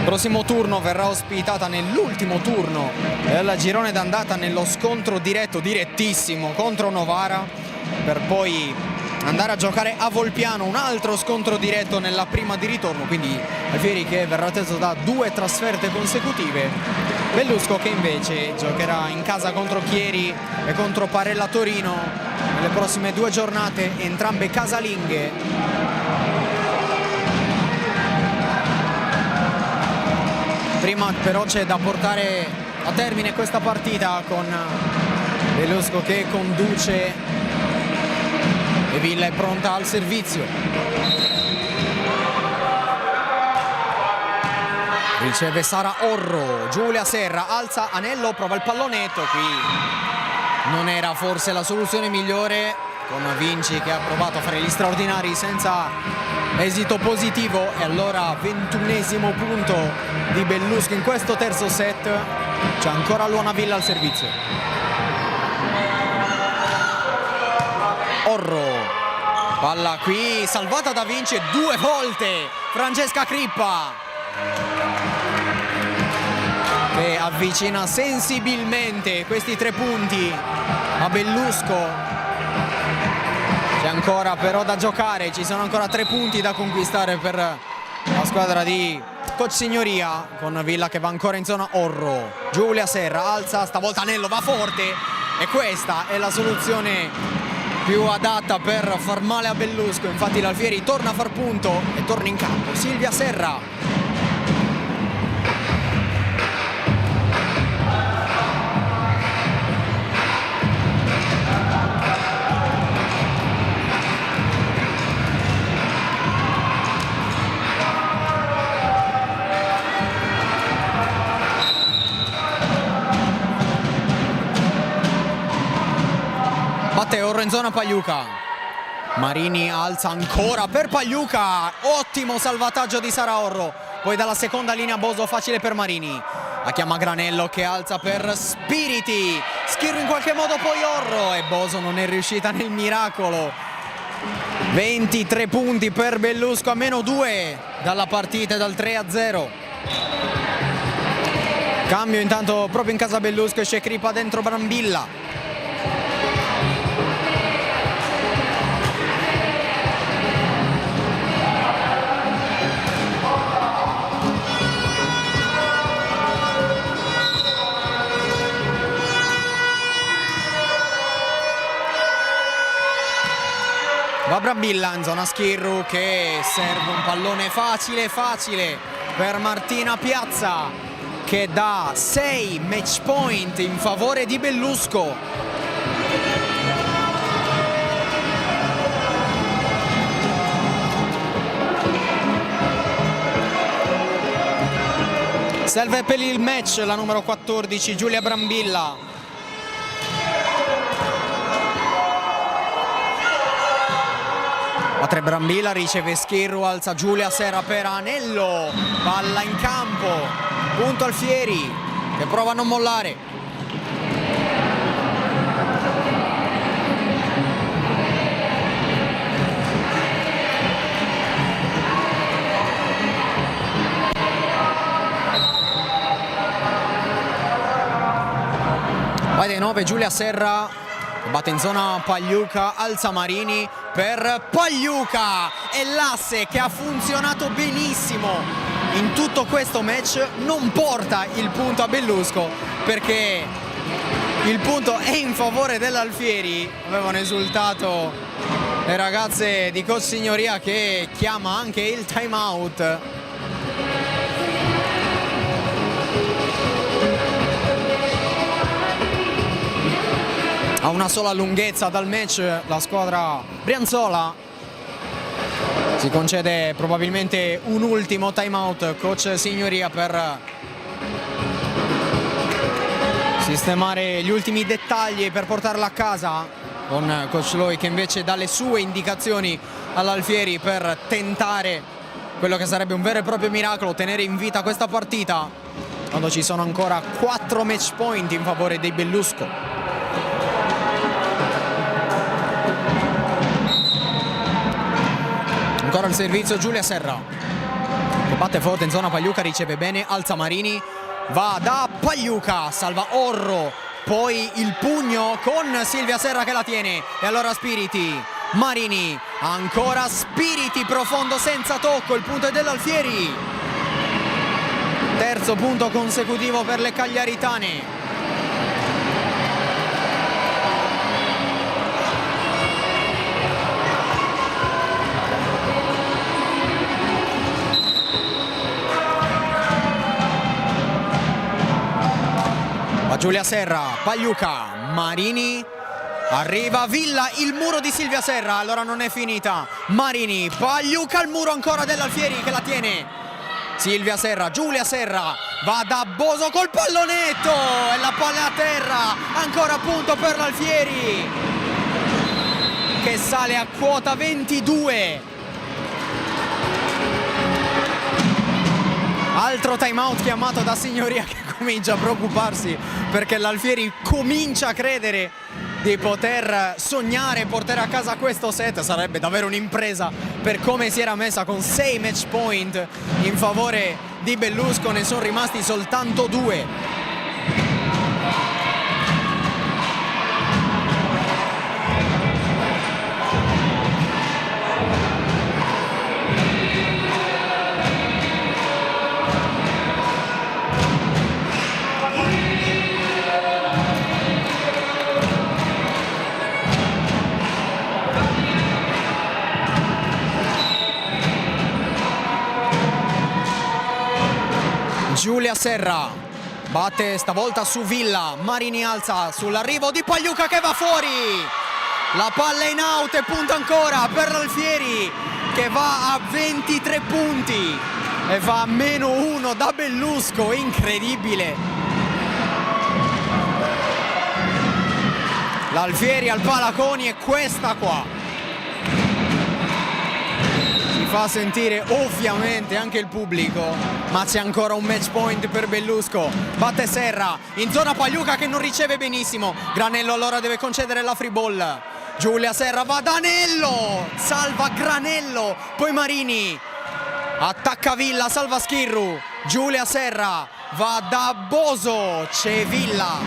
prossimo turno verrà ospitata nell'ultimo turno del girone d'andata nello scontro direttissimo contro Novara, per poi andare a giocare a Volpiano un altro scontro diretto nella prima di ritorno, quindi Alfieri che verrà atteso da 2 trasferte consecutive, Bellusco che invece giocherà in casa contro Chieri e contro Parella Torino nelle prossime 2 giornate, entrambe casalinghe. Prima però c'è da portare a termine questa partita con Bellusco che conduce e Villa è pronta al servizio. Riceve Sara Orro, Giulia Serra, alza Anello, prova il pallonetto, qui non era forse la soluzione migliore con Vinci che ha provato a fare gli straordinari senza esito positivo. E allora 21esimo punto di Bellusco in questo terzo set. C'è ancora Luonavilla al servizio. Orro, palla qui salvata da Vinci 2 volte. Francesca Crippa che avvicina sensibilmente questi 3 punti a Bellusco. C'è ancora però da giocare, ci sono ancora 3 punti da conquistare per la squadra di Coach Signoria, con Villa che va ancora in zona. Orro, Giulia Serra alza, stavolta Anello va forte e questa è la soluzione più adatta per far male a Bellusco. Infatti l'Alfieri torna a far punto e torna in campo Silvia Serra. Batte Orro in zona Pagliuca. Marini alza ancora per Pagliuca. Ottimo salvataggio di Sara Orro. Poi dalla seconda linea Boso facile per Marini. La chiama Granello che alza per Spiriti. Schirru in qualche modo poi Orro. E Boso non è riuscita nel miracolo. 23 punti per Bellusco a -2 dalla partita e dal 3-0. Cambio intanto proprio in casa Bellusco. Esce Crippa dentro Brambilla. Va Brambilla in zona Schirru che serve un pallone facile per Martina Piazza che dà 6 match point in favore di Bellusco. Serve per il match la numero 14 Giulia Brambilla. Batte Brambilla, riceve Schirru, alza Giulia Serra per Anello, palla in campo, punto Alfieri che prova a non mollare. Vai dai 9 Giulia Serra, batte in zona Pagliuca, alza Marini per Pagliuca e l'asse che ha funzionato benissimo in tutto questo match non porta il punto a Bellusco perché il punto è in favore dell'Alfieri. Avevano esultato le ragazze di Coach Signoria che chiama anche il time out. A una sola lunghezza dal match la squadra brianzola. Si concede probabilmente un ultimo time out Coach Signoria per sistemare gli ultimi dettagli per portarla a casa, con Coach Loi che invece dà le sue indicazioni all'Alfieri per tentare quello che sarebbe un vero e proprio miracolo, tenere in vita questa partita quando ci sono ancora 4 match point in favore dei Bellusco. Ancora il servizio Giulia Serra che batte forte in zona Pagliuca, riceve bene, alza Marini, va da Pagliuca, salva Orro, poi il pugno con Silvia Serra che la tiene e allora Spiriti, Marini, ancora Spiriti profondo senza tocco, il punto è dell'Alfieri, terzo punto consecutivo per le cagliaritane. Giulia Serra, Pagliuca, Marini, arriva Villa, il muro di Silvia Serra, allora non è finita, Marini, Pagliuca, il muro ancora dell'Alfieri che la tiene, Silvia Serra, Giulia Serra, va da Boso col pallonetto e la palla a terra, ancora punto per l'Alfieri. che sale a quota 22. Altro timeout chiamato da Signoria, che comincia a preoccuparsi perché l'Alfieri comincia a credere di poter sognare e portare a casa questo set. Sarebbe davvero un'impresa per come si era messa, con 6 match point in favore di Bellusco, ne sono rimasti soltanto 2. Giulia Serra batte stavolta su Villa, Marini alza sull'arrivo di Pagliuca che va fuori, la palla in out e punto ancora per l'Alfieri che va a 23 punti e va a -1 da Bellusco, incredibile. L'Alfieri al Palaconi è questa qua. Fa sentire ovviamente anche il pubblico, ma c'è ancora un match point per Bellusco. Batte Serra in zona Pagliuca che non riceve benissimo. Granello allora deve concedere la free ball. Giulia Serra va da Anello, salva Granello, poi Marini attacca Villa, salva Schirru. Giulia Serra va da Boso, c'è Villa,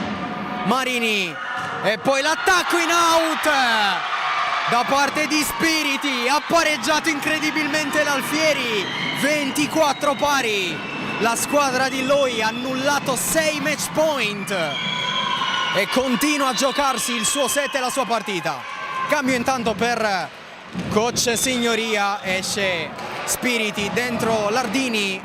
Marini e poi l'attacco in out da parte di Spiriti. Ha pareggiato incredibilmente l'Alfieri, 24 pari. La squadra di Loi ha annullato 6 match point e continua a giocarsi il suo set e la sua partita. Cambio intanto per coach Signoria, esce Spiriti, dentro Lardini,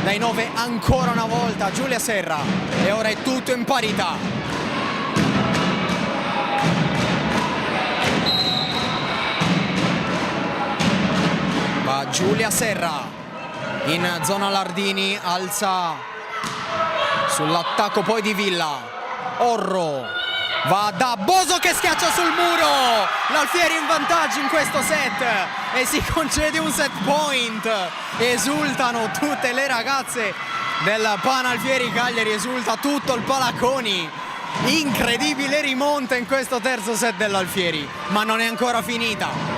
dai 9 ancora una volta Giulia Serra e ora è tutto in parità. Giulia Serra in zona Lardini, alza sull'attacco poi di Villa. Orro va da Boso che schiaccia sul muro. L'Alfieri in vantaggio in questo set e si concede un set point. Esultano tutte le ragazze del Pan Alfieri Cagliari, esulta tutto il Palaconi. Incredibile rimonta in questo terzo set dell'Alfieri, ma non è ancora finita.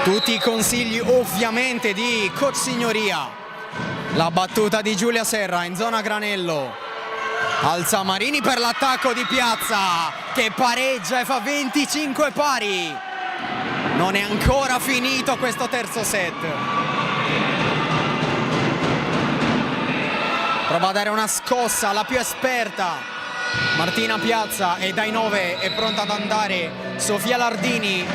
Tutti i consigli ovviamente di coach Signoria. La battuta di Giulia Serra in zona Granello, alza Marini per l'attacco di Piazza che pareggia e fa 25 pari. Non è ancora finito questo terzo set. Prova a dare una scossa alla più esperta Martina Piazza e dai 9 è pronta ad andare Sofia Lardini.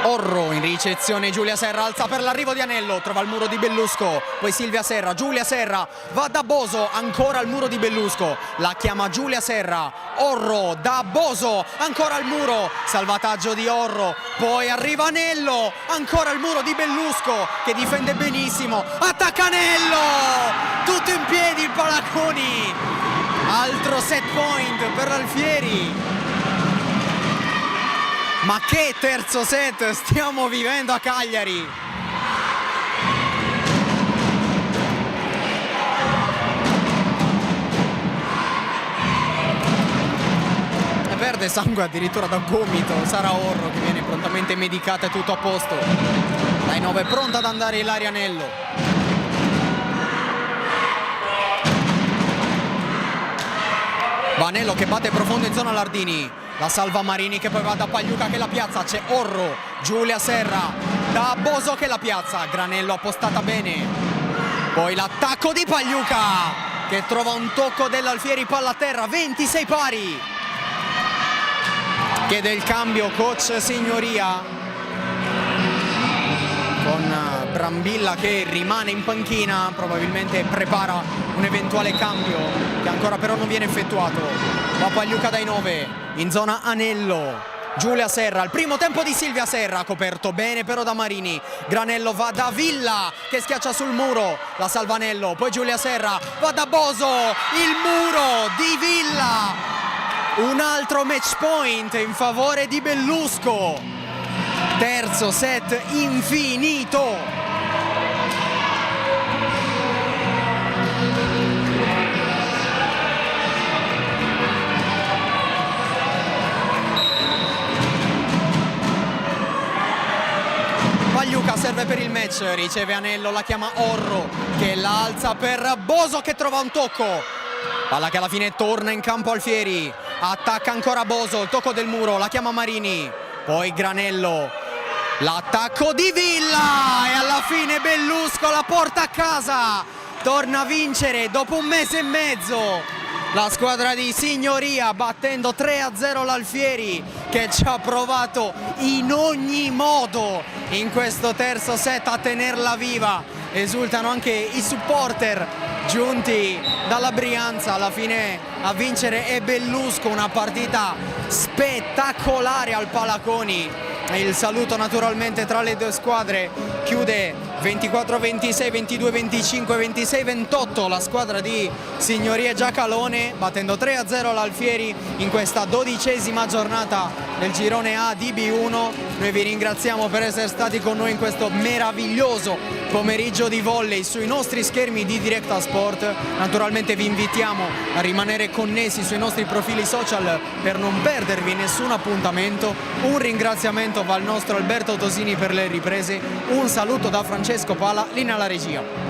Orro in ricezione, Giulia Serra alza per l'arrivo di Anello, trova il muro di Bellusco, poi Silvia Serra, Giulia Serra va da Boso, ancora al muro di Bellusco, la chiama Giulia Serra, Orro da Boso, ancora al muro, salvataggio di Orro, poi arriva Anello, ancora al muro di Bellusco che difende benissimo, attacca Anello, tutto in piedi il Palaconi, altro set point per l'Alfieri. Ma che terzo set stiamo vivendo a Cagliari! E perde sangue addirittura da gomito. Sara Orro che viene prontamente medicata e tutto a posto. Dai 9 pronta ad andare Ilaria Anello. Vanello che batte profondo in zona Lardini. La salva Marini che poi va da Pagliuca che la piazza, c'è Orro, Giulia Serra, da Boso che la piazza, Granello appostata bene, poi l'attacco di Pagliuca che trova un tocco dell'Alfieri, palla a terra, 26 pari, chiede il cambio coach Signoria con Brambilla che rimane in panchina, probabilmente prepara un eventuale cambio che ancora però non viene effettuato. Va Pagliuca dai 9 in zona Anello, Giulia Serra, il primo tempo di Silvia Serra, coperto bene però da Marini. Granello va da Villa che schiaccia sul muro, la Salvanello, poi Giulia Serra va da Boso, il muro di Villa. Un altro match point in favore di Bellusco. Terzo set infinito. Pagliuca serve per il match, riceve Anello, la chiama Orro che la alza per Boso che trova un tocco. Palla che alla fine torna in campo Alfieri, attacca ancora Boso, il tocco del muro, la chiama Marini, poi Granello, l'attacco di Villa e alla fine Bellusco la porta a casa, torna a vincere dopo un mese e mezzo. La squadra di Signoria battendo 3-0 l'Alfieri che ci ha provato in ogni modo in questo terzo set a tenerla viva. Esultano anche i supporter giunti dalla Brianza, alla fine a vincere è Bellusco, una partita spettacolare al Palaconi. Il saluto naturalmente tra le due squadre chiude 24-26, 22-25, 26-28 la squadra di Signoria Giacalone, battendo 3-0 l'Alfieri in questa 12ª giornata del girone A di B1. Noi vi ringraziamo per essere stati con noi in questo meraviglioso pomeriggio di volley sui nostri schermi di Directa Sport. Naturalmente vi invitiamo a rimanere connessi sui nostri profili social per non perdervi nessun appuntamento. Un ringraziamento va al nostro Alberto Tosini per le riprese, un saluto da Francesco Pala, linea alla regia.